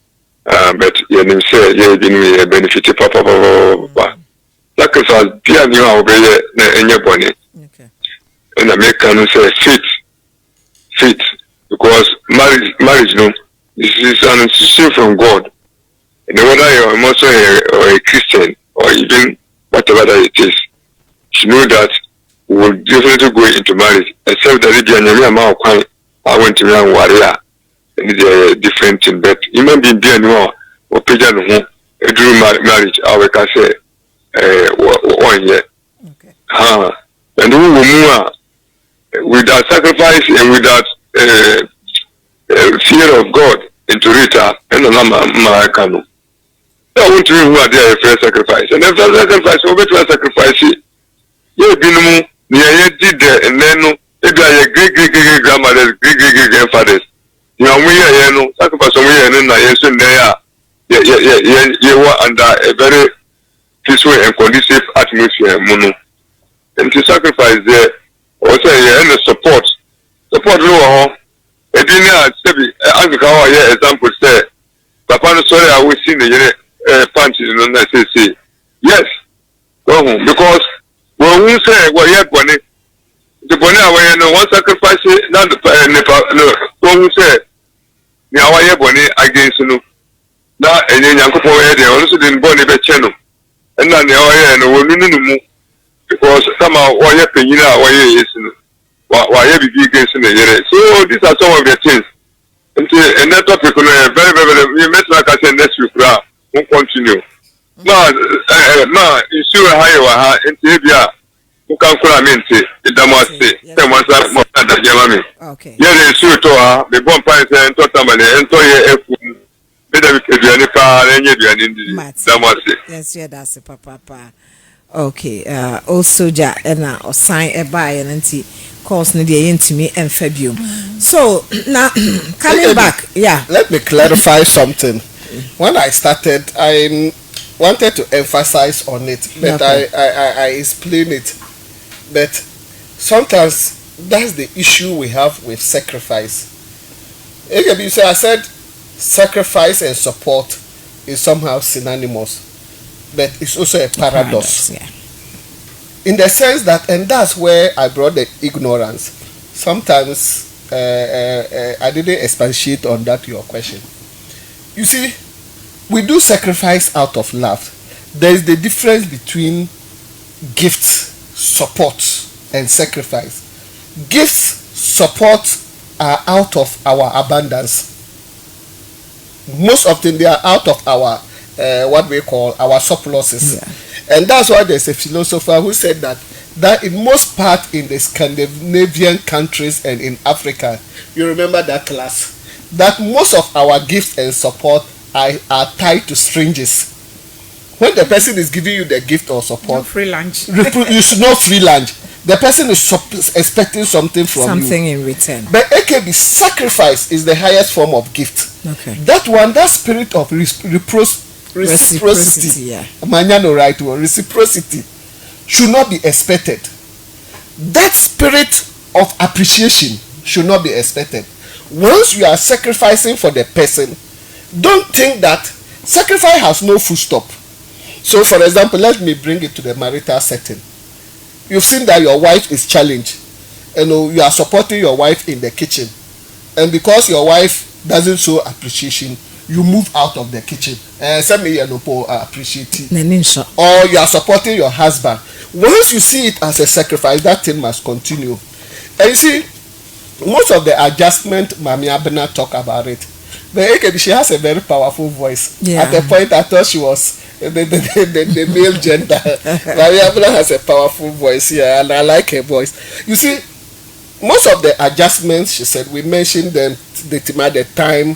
S5: But you say you didn't a benefit papa. Sacrifice Pia knew how be in your body.
S1: Okay.
S5: And I make can say fit because marriage no this is an institution from God. And whether you're also a Christian or even whatever that it is, you know that we will definitely go into marriage, except that if you're I went to young warrior and it's a different thing. But even being anymore or pigeon home during marriage, I can say 1 year.
S1: Okay.
S5: And we will move without sacrifice and without fear of God into it and my canoe. I want to know who are there for sacrifice. And after sacrifice, over to sacrifice, you didn't did there, and then if you are your great grandmothers, great grandfathers, you are we sacrifice on we and yes, and you were under a very peaceful and conducive atmosphere, mono. And to sacrifice there, also and support lower. And then I example say, Papa, sorry, I will see the panties and I say, yes, go home because when we say, well, yeah, Bonnie, the Bonnie, I one sacrifice, not the when we say, now I have Bonnie against you. Now, and then Uncle they also didn't Bonnie be channel. And then the no because somehow, why you pay, why you be against the so these are some of the things. And that topic, very, we met like I said next week. We'll continue. You see how you India, who can call me in Damasi, someone said,
S1: okay.
S5: Yeah, they shoot to her, the bomb pines and Totamani, and Toya, better be any power and you in Damasi.
S1: Yes, yeah, that's a papa. Okay, also, ja, and or sign a buy and anti course, Nidia into me and Fabium. So now coming back, yeah.
S3: Let me clarify something. When I started, I wanted to emphasize on it, but okay. I explain it. But sometimes that's the issue we have with sacrifice. I said sacrifice and support is somehow synonymous, but it's also a paradox.
S1: Yeah.
S3: In the sense that, and that's where I brought the ignorance. Sometimes I didn't expatiate on that your question. You see, we do sacrifice out of love. There is the difference between gifts, support, and sacrifice. Gifts, support are out of our abundance. Most often they are out of our what we call our surpluses. Yeah. And that's why there's a philosopher who said that in most part in the Scandinavian countries and in Africa, you remember that class, that most of our gifts and support are tied to strangers. When the person is giving you the gift or support,
S2: no free lunch.
S3: You should know free lunch. The person is expecting something from you.
S1: Something in return.
S3: But AKB, sacrifice is the highest form of gift.
S1: Okay.
S3: That one, that spirit of reciprocity,
S1: yeah.
S3: Manyano right word, reciprocity should not be expected. That spirit of appreciation should not be expected. Once you are sacrificing for the person, don't think that sacrifice has no full stop. So, for example, let me bring it to the marital setting. You've seen that your wife is challenged, and you are supporting your wife in the kitchen, and because your wife doesn't show appreciation, you move out of the kitchen. Appreciate, or you are supporting your husband. Once you see it as a sacrifice, that thing must continue. And you see, most of the adjustment, Mami Abena talk about it. But she has a very powerful voice.
S1: Yeah.
S3: At the point, I thought she was the male gender. Mami Abena has a powerful voice here, and I like her voice. You see, most of the adjustments, she said, we mentioned them, the time,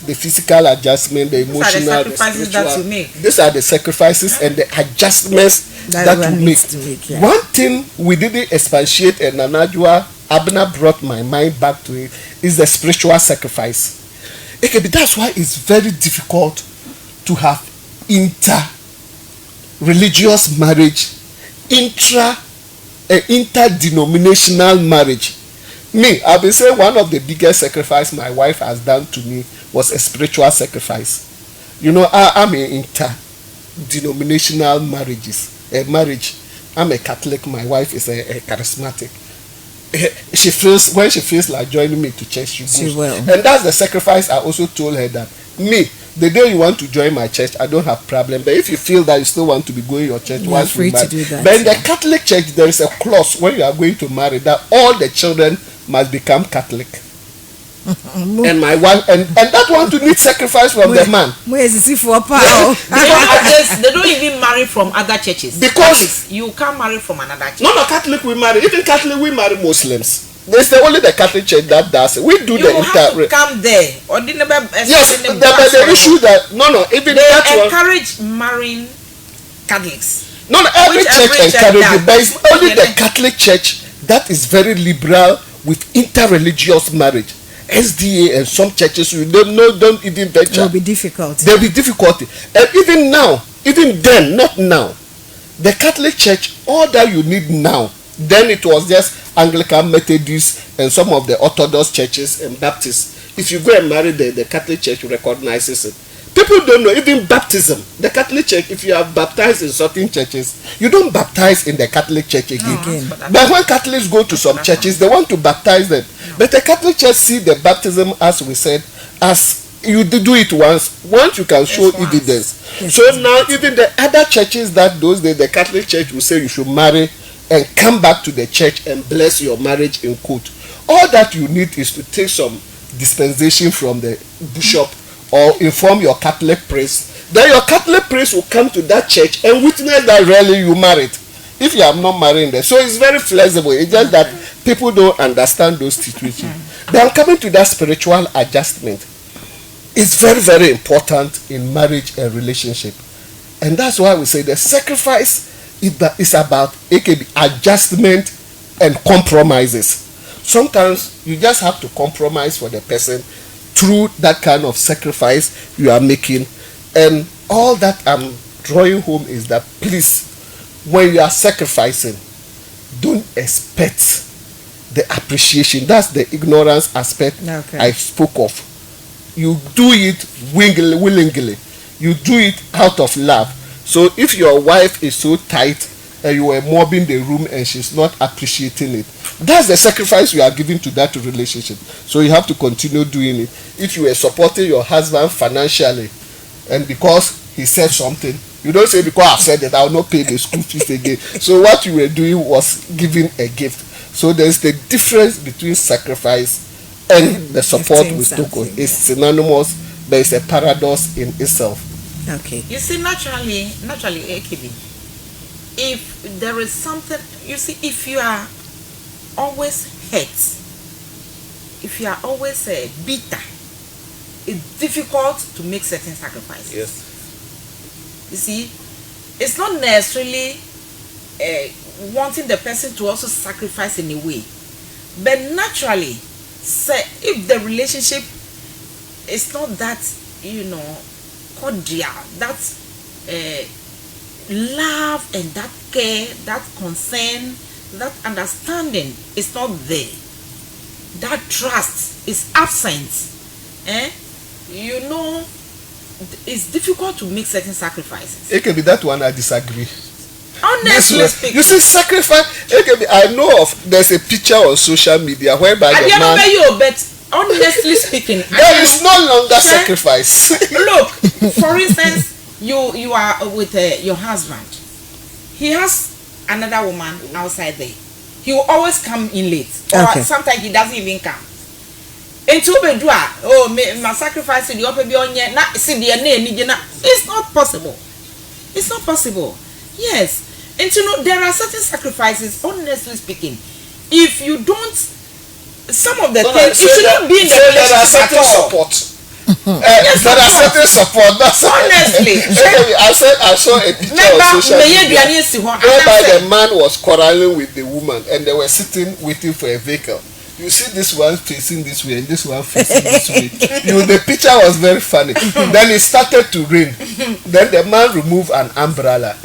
S3: the physical adjustment, the emotional, the spiritual.
S2: That you make.
S3: These are the sacrifices and the adjustments that you make.
S1: Yeah.
S3: One thing we didn't expatiate, and Nanajua Abner brought my mind back to it, is the spiritual sacrifice. Okay, but that's why it's very difficult to have inter-religious marriage, interdenominational marriage. Me, I've been saying one of the biggest sacrifice my wife has done to me was a spiritual sacrifice. You know, I'm in interdenominational marriage. I'm a Catholic, my wife is a charismatic. When she feels like joining me to church, she will. And that's the sacrifice I also told her that me, the day you want to join my church, I don't have problem. But if you feel that you still want to be going to your church,
S1: you are free to do that.
S3: But in the Catholic church, there is a clause when you are going to marry that all the children must become Catholic. And my wife, and that one to need sacrifice from the man.
S2: They don't even marry from other churches.
S3: Because
S2: you can't marry from another church.
S3: No, Catholic we marry. Even Catholic we marry Muslims. There's only the Catholic church that does it. We do
S2: you have to come there. Or the
S3: issue that even
S2: they
S3: that
S2: encourage marrying Catholics.
S3: Every church encourages it, but it's only the Catholic church that is very liberal with interreligious marriage. SDA and some churches you don't even venture.
S1: There will be difficulty.
S3: There will be difficulty. And even now, even then, not now, the Catholic church, all that you need now, then it was just Anglican, Methodist, and some of the Orthodox churches and Baptists. If you go and marry the Catholic church recognizes it. People don't know, even baptism. The Catholic church, if you are baptized in certain churches, you don't baptize in the Catholic church again. But when Catholics go to some churches, they want to baptize them. But the Catholic church see the baptism, as we said, as you do it once you can show evidence. So now even the other churches that those days, the Catholic church will say you should marry and come back to the church and bless your marriage in court. All that you need is to take some dispensation from the bishop or inform your Catholic priest. Then your Catholic priest will come to that church and witness that really you married. If you are not marrying there. So it's very flexible. It's just that people don't understand those situations. Then coming to that spiritual adjustment, it's very, very important in marriage and relationship. And that's why we say the sacrifice is about AKB adjustment and compromises. Sometimes you just have to compromise for the person through that kind of sacrifice you are making. And all that I'm drawing home is that please, when you are sacrificing, don't expect the appreciation. That's the ignorance aspect I spoke of. You do it willingly. You do it out of love. So if your wife is so tight and you are mobbing the room and she's not appreciating it, that's the sacrifice you are giving to that relationship. So you have to continue doing it. If you are supporting your husband financially and because he said something, you don't say because I've said that I will not pay the school fees again. So what you were doing was giving a gift. So there's the difference between sacrifice and the support we took on. It's synonymous, but it's a paradox in itself.
S1: Okay.
S2: You see, naturally, AKB, if there is something, you see, if you are always hurt, if you are always bitter, it's difficult to make certain sacrifices.
S3: Yes.
S2: You see, it's not necessarily wanting the person to also sacrifice in a way. But naturally, say if the relationship is not that, cordial, that love and that care, that concern, that understanding is not there, that trust is absent, it's difficult to make certain sacrifices.
S3: It can be that one I disagree.
S2: Honestly speaking,
S3: you see, sacrifice. It can be. I know of. There's a picture on social media whereby
S2: I
S3: the
S2: don't
S3: man.
S2: know you, but honestly speaking,
S3: There is no longer sacrifice.
S2: Look, for instance, you are with your husband. He has another woman outside there. He will always come in late, or sometimes he doesn't even come. Into bedua, my sacrifice in the upper beyond yet. Not see the name. It's not possible. It's not possible. Yes, and there are certain sacrifices. Honestly speaking, if you don't, some of the things you shouldn't be in the relationship at all.
S3: Support. There are certain support. That's
S2: honestly.
S3: I saw a picture on social media whereby the man was quarreling with the woman and they were sitting waiting for a vehicle. You see this one facing this way and this one facing this way. The picture was very funny. Then it started to rain. Then the man removed an umbrella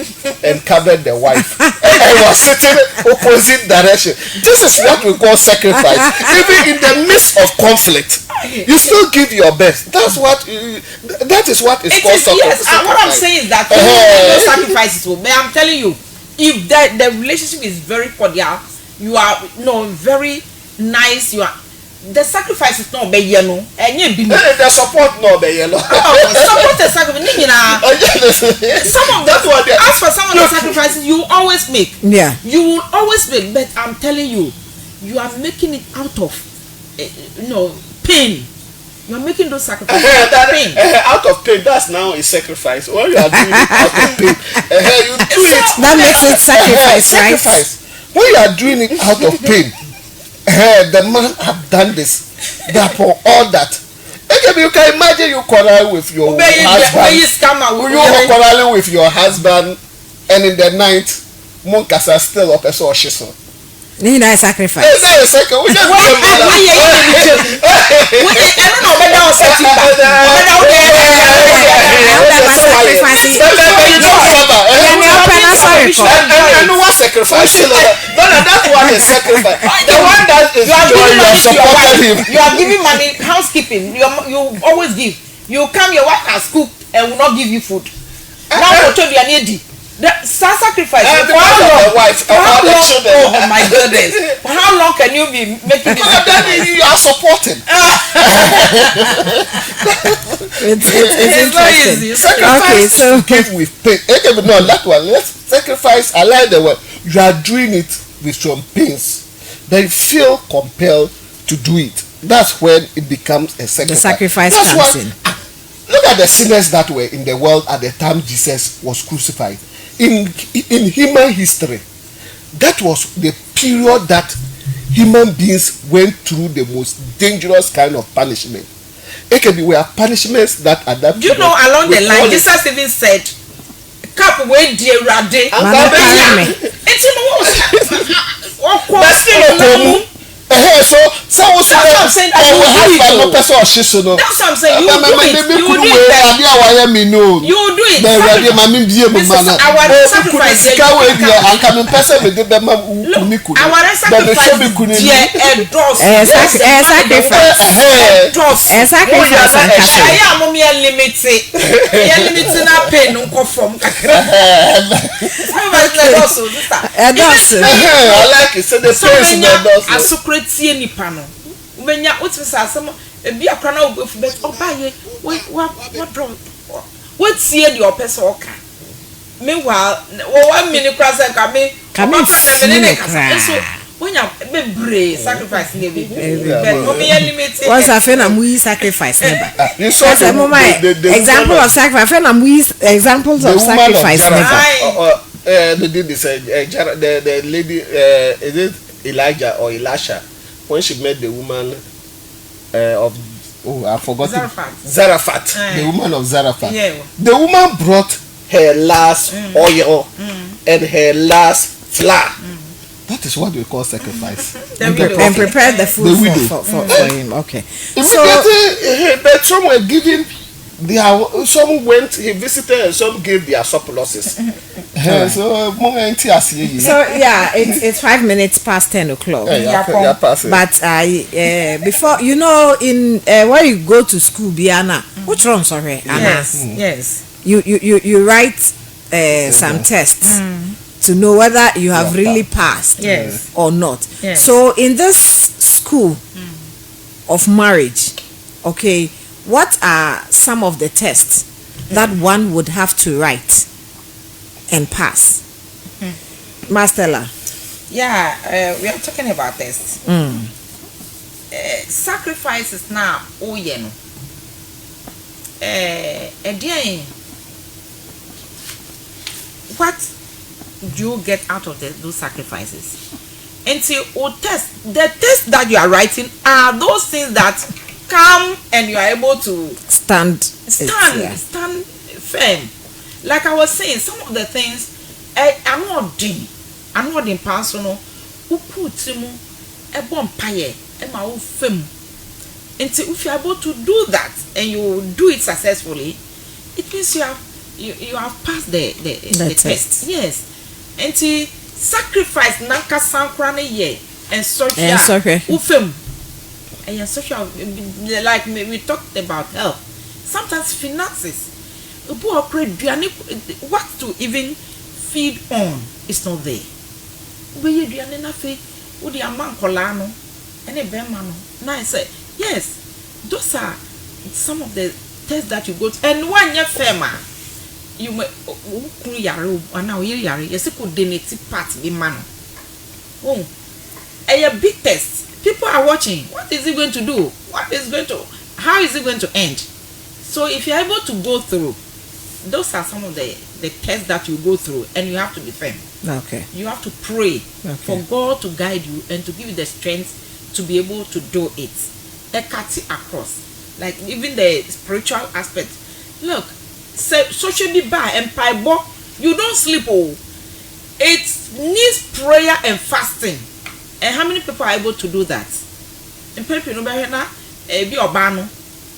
S3: and covered the wife. And was sitting opposite direction. This is what we call sacrifice. Even in the midst of conflict, you still give your best. That is what is called sacrifice.
S2: Yes, what I'm saying is that those sacrifices. But I'm telling you, if the relationship is very cordial, you are very nice, you are, the sacrifice is not be yellow and
S3: the support no be yellow.
S2: Support the sacrifice. Some of that one, as for some of the sacrifices you always make, you will always make, but I'm telling you, you are making it out of pain. You are making those sacrifices
S3: out of pain. That's now a sacrifice. When you are doing it out of pain, you do it.
S1: That makes it sacrifice, right?
S3: Sacrifice. When you are doing it out of pain, the man have done this. Therefore, all that. You can imagine you quarrel with your husband. You are quarreling with your husband, and in the night, Monkasa still up as a chisel.
S1: Need I sacrifice?
S3: Is that a second? We just I don't know whether I'll set you back. I know what sacrifice. That one is sacrifice. The one that is supporting him.
S2: You are giving money, housekeeping. You always give. You come, your wife has cooked and will not give you food. Now you told you need the sacrifice for how long? Oh my goodness! For how long can you be making this?
S3: You are supporting.
S1: It's
S2: not easy.
S3: Sacrifice give with pain. No, that one. Let's sacrifice. I like the word. You are doing it with some pains. Then feel compelled to do it. That's when it becomes a sacrifice.
S1: The sacrifice comes in.
S3: Look at the sinners that were in the world at the time Jesus was crucified. In human history, that was the period that human beings went through the most dangerous kind of punishment. It can be where punishments that are that.
S2: You know, along the line, Jesus even said, "Cap away, dear Rade."
S3: So someone said,
S2: "That's what I'm saying. You will do it. You will do it. You will do it. Our sacrifice. Tie nipa no ubenya otisa asem ebi akra na obefu bet obaye what tie the opese oka meanwhile wa mini krasa ka me na menene kasa so wonya bebre sacrifice ne be but o me limit
S1: once I feel am we sacrifice never example of sacrifice na we examples of sacrifice never
S3: they did this the lady is it Elijah or Elisha when she met the woman I forgot Zarephath, the woman of Zarephath. The woman brought her last oil and her last flour. That is what we call sacrifice.
S1: And prepare the food for him. Okay.
S3: Immediately, but some were giving. Some went. He visited, and some gave their surpluses. So
S1: yeah, it's 5 minutes past 10 o'clock. But before in where you go to school, Biana, what's wrong? Sorry,
S2: yes.
S1: You write some tests to know whether you have really passed or not.
S2: Yes.
S1: So in this school of marriage, okay, what are some of the tests that one would have to write and pass? Marcella.
S2: Yeah, we are talking about tests. Sacrifices now, again, what do you get out of those sacrifices? Until the tests that you are writing are those things that come and you are able to stand firm. Like I was saying, some of the things I'm not in personal who put him a bonfire and my own firm. Until if you are able to do that and you do it successfully, it means you have passed the test. Yes. Until sacrifice nanka sankrane ye and social ufem and social, like we talked about health, sometimes finances, what to even feed on is not there. But you do nothing with the amount colano and a bemano. Now I say yes, those are some of the tests that you go to, and one year firmer. You may now yes, could donate part the man. Oh, a big test. People are watching. What is it going to do? How is it going to end? So if you're able to go through, those are some of the tests that you go through, and you have to be firm.
S1: Okay.
S2: You have to pray for God to guide you and to give you the strength to be able to do it. A cutting across, like even the spiritual aspect. Look. Social be by and paibo, you don't sleep. It needs prayer and fasting. And how many people are able to do that? And people no be na be obano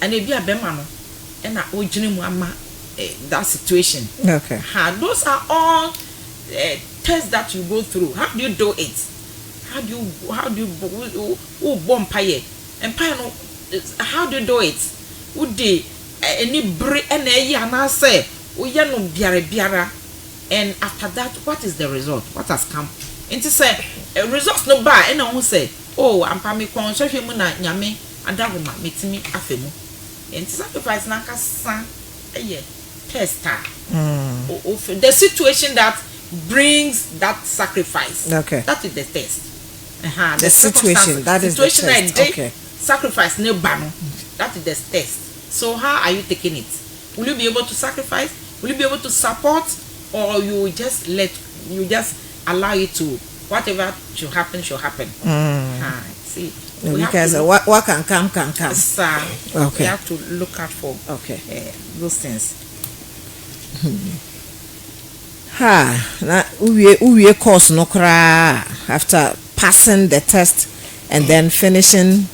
S2: and be abemano and na ojini mu ama that situation.
S1: Okay.
S2: Those are all tests that you go through. How do you do it? How do you bonfire and no, how do you do it? Would they any break and say no biara, and after that, what is the result? What has come? And to say results no buy and I say, oh, I'm pami kon so hwemu na nyame adahoma metimi afemu. And sacrifice na kasa tester. The situation that brings that sacrifice.
S1: Okay.
S2: That is the test.
S1: The situation, that is the test. Okay.
S2: Sacrifice no bano. That is the test. So how are you taking it? Will you be able to sacrifice? Will you be able to support, or you just allow it to whatever should happen? See,
S1: because what can come.
S2: Okay. We have to look out for those things.
S1: Na uwie course no kra after passing the test and then finishing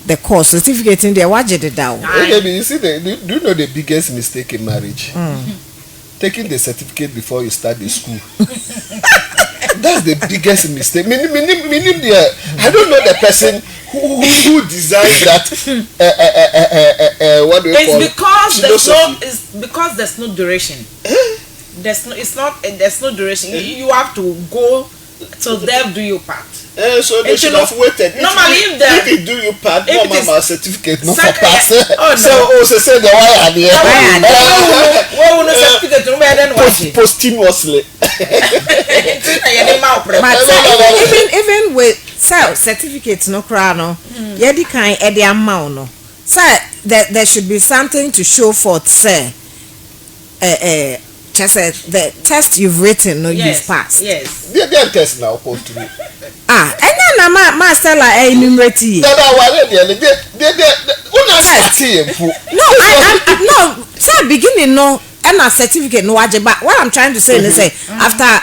S1: the course certificate in there, what did it down?
S3: You see, do you know the biggest mistake in marriage? Taking the certificate before you start the school. That's the biggest mistake. I don't know the person who designed that. What do you call it?
S2: It's because there's no duration. There's no duration. You have to go till they do your part.
S3: So they should have waited.
S2: Normally,
S3: if you do your part, no mama certificate, no for pass.
S2: So
S3: say the why are there? Posthumously.
S1: But even with certificates, no crown, yedi kind edi amount no. Sir, there should be something to show for sir. Just the test you've written, no, you've passed.
S2: Yes.
S3: They test now, go through.
S1: And then Marcella enumerate.
S3: No,
S1: sir, beginning no, and a certificate no, but what I'm trying to say is say after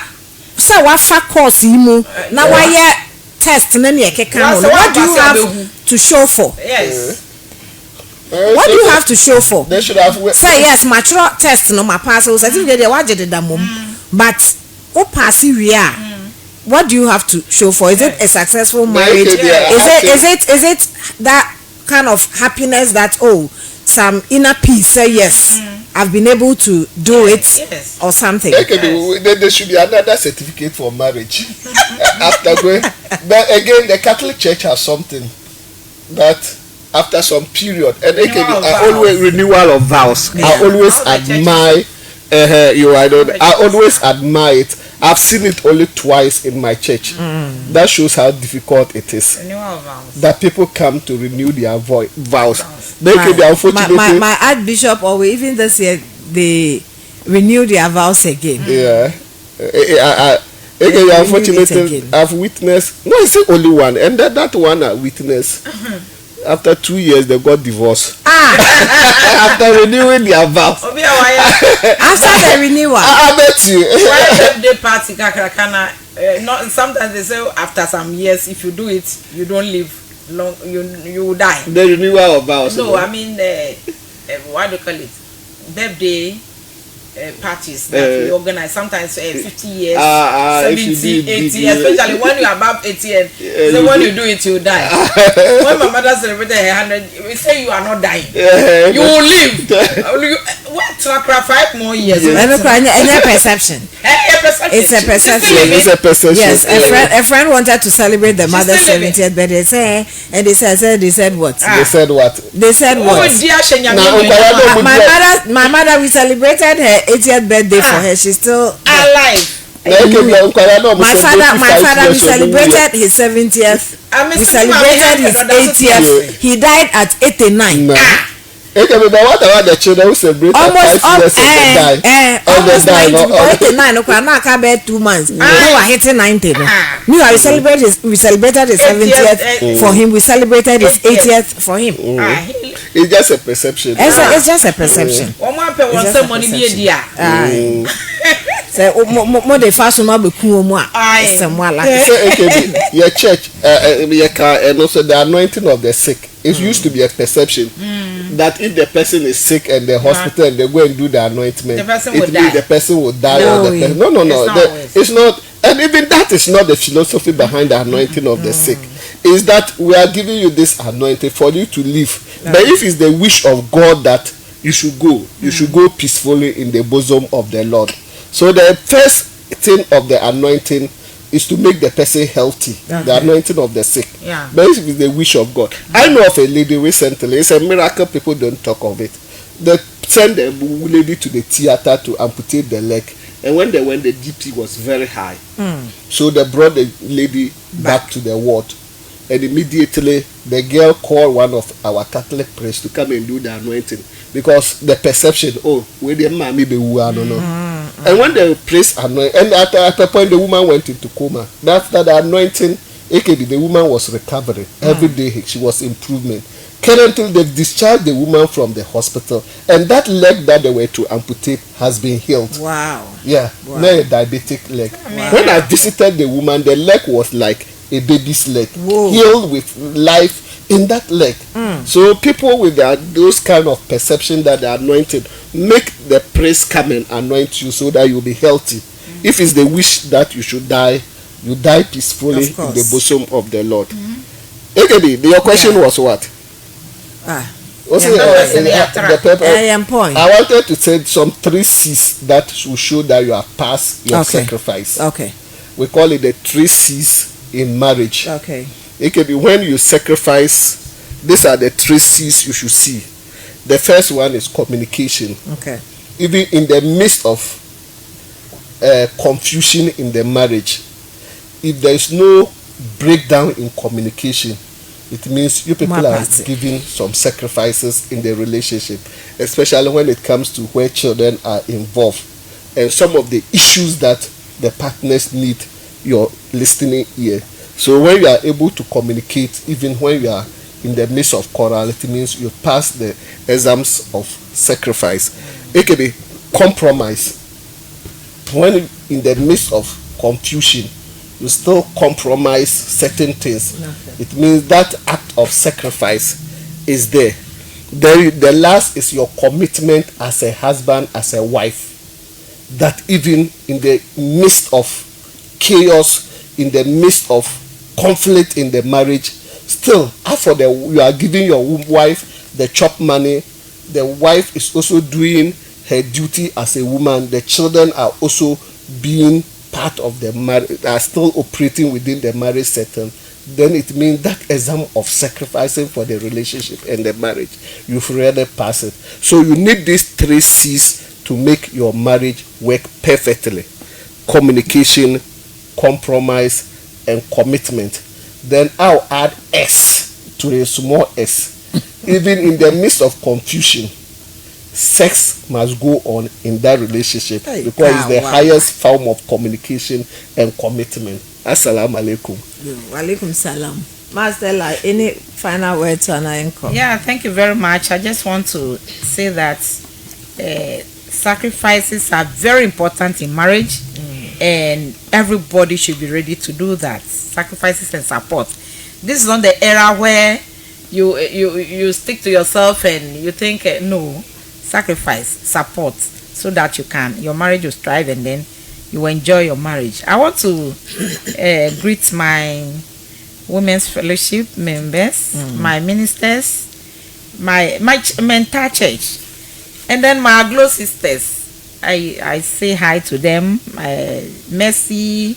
S1: so wafa course imu na why test na ne keka no what do you have to show for?
S2: Yes.
S1: What do you have to show for?
S3: They should have
S1: say yes mature test no my pass so certificate dey what did that mom but o pass we are what do you have to show for? Is it a successful marriage? Is it that kind of happiness that some inner peace say yes I've been able to do it or something?
S3: There should be another certificate for marriage after going. But again, the Catholic Church has something that after some period, and always renewal of vows. Yeah. I always admire. I always admire it. I've seen it only twice in my church. That shows how difficult it is.
S2: Renewal vows.
S3: That people come to renew their vows. Unfortunately,
S1: my Archbishop, or even this year, they renew their vows again.
S3: Yeah. Unfortunately, I've witnessed. No, it's the only one, and that one I witnessed. After 2 years, they got divorced. After renewing their vows.
S1: After the renewal.
S3: I bet you.
S2: Birthday party, not sometimes they say after some years, if you do it, you don't live long. You will die.
S3: The renewal of vows.
S2: No, I mean what do you call it? Birthday parties that we organize. Sometimes 50 years, 70, 80, especially when you are above 80 years. So when you do it, you die. When my mother celebrated her 100, we say you are not dying. You will live. What? 5 more years.
S1: It's a perception. It's a perception.
S3: It's a perception.
S1: Yes, a friend wanted to celebrate the mother's 70th birthday, and they said what?
S3: They said what?
S1: They said what? My mother, we celebrated her 80th birthday for her. She's still
S2: alive.
S1: My father, we celebrated his 70th. We celebrated his 80th. He died at 89.
S3: What about the children who celebrated
S1: almost 90 because 89 okay 2 months. We were hitting 90. We celebrated his 70th for him. We celebrated his 80th for him.
S3: It's just a perception.
S1: It's just a perception. So more the fashion ma be ku mu a
S3: your church and also the anointing of the sick. It used to be a perception that if the person is sick and the hospital and they go and do the anointment, the person will die. No. It's not. And even that is not the philosophy behind the anointing of the sick. Is that we are giving you this anointing for you to live. But if it's the wish of God that you should go peacefully in the bosom of the Lord. So the first thing of the anointing is to make the person healthy. The anointing of the sick. But if it's the wish of God. I know of a lady recently. It's a miracle. People don't talk of it. They sent the lady to the theater to amputate the leg. And when they went, the GP was very high. So they brought the lady back to the ward. And immediately the girl called one of our Catholic priests to come and do the anointing. Because the perception, where the mommy be who I don't know. And when the priest anointed, and at a point the woman went into coma. After the anointing, AKB, the woman was recovering. Every day she was improvement. Currently, they've discharged the woman from the hospital, and that leg that they were to amputate has been healed.
S1: Wow.
S3: Yeah, wow. Not a diabetic leg. When I visited the woman, the leg was like a baby's leg, healed with life in that leg. So people with those kind of perception that they are anointed, make the priest come and anoint you so that you'll be healthy. If it's the wish that you should die, you die peacefully in the bosom of the Lord. AKB, your question was what?
S1: Point.
S3: I wanted to say some 3 C's that will show that you have passed your sacrifice.
S1: Okay.
S3: We call it the 3 C's in marriage.
S1: Okay.
S3: It can be when you sacrifice. These are the 3 C's you should see. The first one is communication.
S1: Okay.
S3: Even in the midst of confusion in the marriage, if there is no breakdown in communication, it means you people are giving some sacrifices in the relationship, especially when it comes to where children are involved and some of the issues that the partners need your listening ear. So when you are able to communicate, even when you are in the midst of quarrel, it means you pass the exams of sacrifice. It can be compromise. When in the midst of confusion, you still compromise certain things.
S1: Okay.
S3: It means that act of sacrifice is there. The last is your commitment as a husband, as a wife, that even in the midst of chaos, in the midst of conflict in the marriage, still after you are giving your wife the chop money, the wife is also doing her duty as a woman. The children are also being part of the marriage, are still operating within the marriage setting. Then it means that exam of sacrificing for the relationship and the marriage, you've already passed it. So you need these 3 C's to make your marriage work perfectly: communication, compromise, and commitment. Then I'll add S to a small s. Even in the midst of confusion, sex must go on in that relationship, because it's the highest form of communication and commitment. Assalamu alaikum.
S1: Walaikum salam. Master, any final words on our income?
S2: Yeah, thank you very much. I just want to say that sacrifices are very important in marriage, and everybody should be ready to do that. Sacrifices and support. This is not the era where you stick to yourself and you think no. Sacrifice, support, so that your marriage will strive, and then you will enjoy your marriage. I want to greet my women's fellowship members, my ministers, my mentor church, and then my Aglo sisters. I say hi to them. Mercy,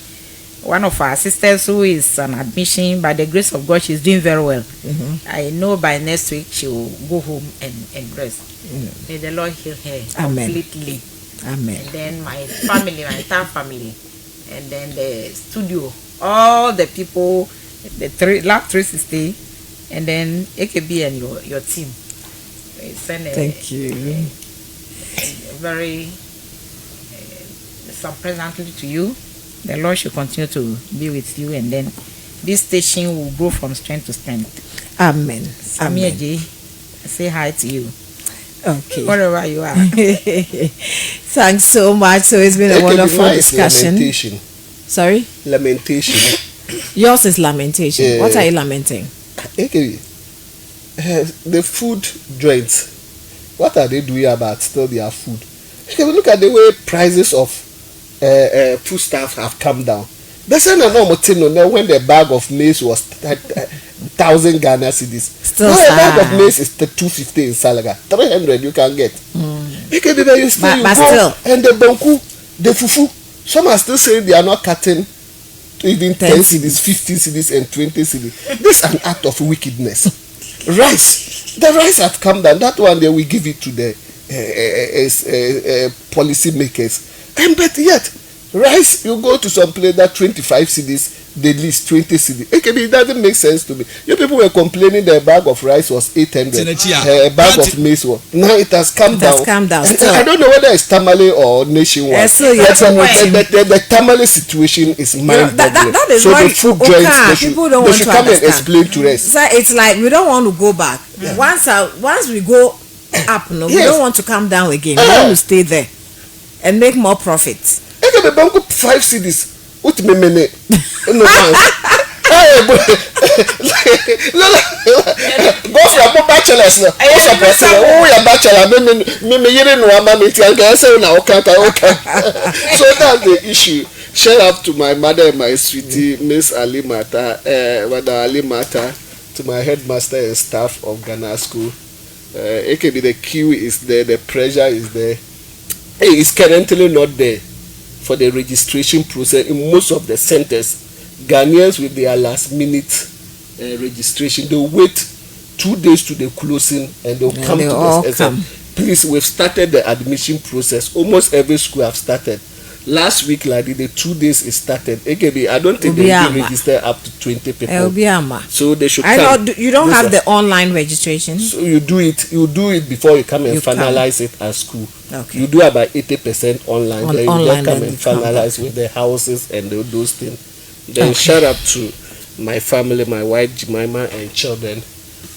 S2: one of our sisters who is on admission, by the grace of God, she's doing very well. I know by next week she will go home and rest. May the Lord heal her completely.
S1: Amen.
S2: And then my family, my entire family, and then the studio, all the people, the Lab 360, and then AKB and your team.
S1: Thank you.
S2: Very some presently to you. The Lord should continue to be with you, and then this station will grow from strength to strength.
S1: Amen.
S2: Samia J, I say hi to you.
S1: Okay.
S2: Wherever you are.
S1: Thanks so much. So it's been a wonderful discussion.
S3: Lamentation.
S1: Sorry?
S3: Lamentation.
S1: Yours is lamentation.
S3: Yeah.
S1: What are you lamenting?
S3: Okay. The food joints, what are they doing about still their food? Okay, look at the way prices of food stuff have come down. They said no now when the bag of maize was 1,000 Ghana cedis.
S1: Still
S3: now a bag of maize is 250 in Salaga. 300 you can get. Okay, baby, you still
S1: But
S3: go
S1: still.
S3: and the banku, the fufu. Some are still saying they are not cutting to even 10 cedis, 15 cedis, and 20 cedis. This is an act of wickedness. The rice have come down. That one they will give it to the policy makers. And but yet, rice, you go to some place that 25 cedis, the least 20 cedis. It doesn't make sense to me. You people were complaining the bag of rice was 800. A bag of maize was. Now it has come down. I don't know whether it's Tamale or nationwide. The Tamale situation is mind-boggling. So the food joints, they should come and explain to us.
S1: So it's like we don't want to go back. Yeah. Once we go up, we don't want to come down again. We want to stay there and make more profits.
S3: I the bank 5 cedis. What me mene? No go for bachelors now. Oh, bachelor. Me yere no ama me tianga say na okay. So that's the issue. Shout out to my mother and my sweetie, Miss Ali Mata, Ali Mata, to my headmaster and staff of Ghana School. AKB, the queue is there, the pressure is there. It's currently not there for the registration process in most of the centers. Ghanaians with their last minute registration, they wait 2 days to the closing and they'll come to the exam. Please, we've started the admission process. Almost every school have started. Last week, like the 2 days it started. AKB, I don't think they will register up to 20 people. So they should come.
S1: You don't have the online registration.
S3: So you do it before you come and finalize it at school.
S1: Okay.
S3: You do about 80% online. Then you just come and finalize with the houses and those things. Then shout out to my family, my wife Jemima and children,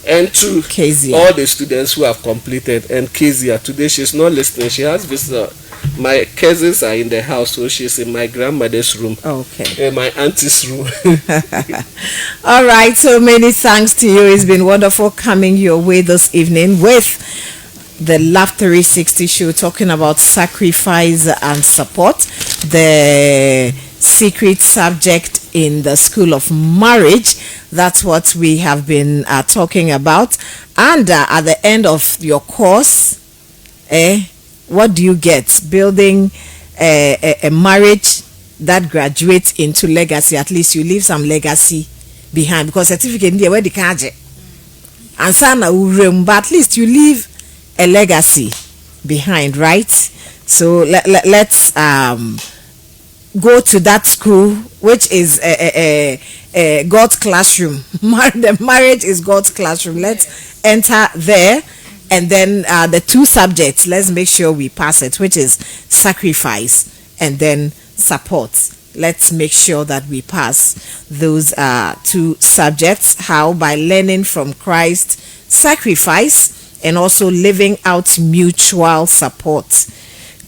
S3: and to
S1: Kezia.
S3: all the students who have completed. And Kezia, today she's not listening. She has visited My cousins are in the house, so she's in my grandmother's room.
S1: Okay.
S3: My auntie's room.
S1: All right. So many thanks to you. It's been wonderful coming your way this evening with the Love 360 show, talking about sacrifice and support, the secret subject in the school of marriage. That's what we have been talking about. And at the end of your course, what do you get? Building a marriage that graduates into legacy. At least you leave some legacy behind, because certificate in there where the kaje and sana but at least you leave a legacy behind, right? So let's go to that school, which is a God's classroom. The marriage is God's classroom. Let's enter there, and then the two subjects, let's make sure we pass it, which is sacrifice and then support. Let's make sure that we pass those two subjects. How? By learning from Christ, sacrifice, and also living out mutual support.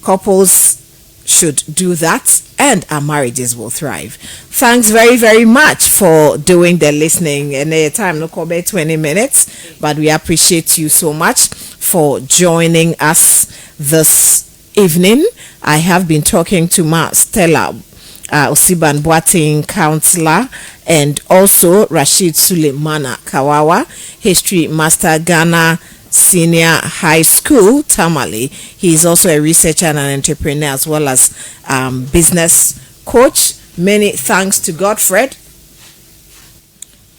S1: Couples should do that, and our marriages will thrive. Thanks very, very much for doing the listening. And the time no call 20 minutes, but we appreciate you so much for joining us this evening. I have been talking to Ma Stella Osiban Boateng, counselor, and also Rashid Suleimana Kawawa, history master, Ghana Senior High School, Tamale. He is also a researcher and an entrepreneur, as well as business coach. Many thanks to Godfred.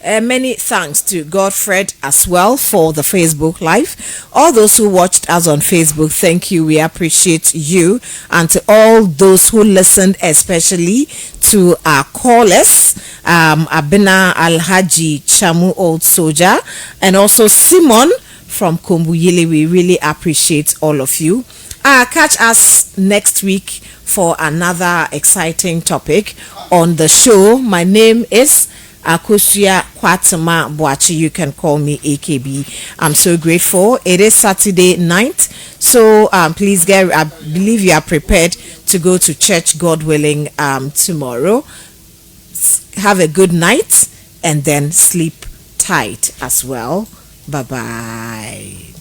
S1: Many thanks to Godfred as well for the Facebook Live. All those who watched us on Facebook, thank you. We appreciate you. And to all those who listened, especially to our callers, Abena Alhaji Chamu Old Soldier, and also Simon from Kumbuyili. We really appreciate all of you. Catch us next week for another exciting topic on the show. My name is Akosia Kwatama Boachi. You can call me AKB. I'm so grateful. It is Saturday night, so please I believe you are prepared to go to church, God willing, tomorrow. Have a good night and then sleep tight as well. Bye bye.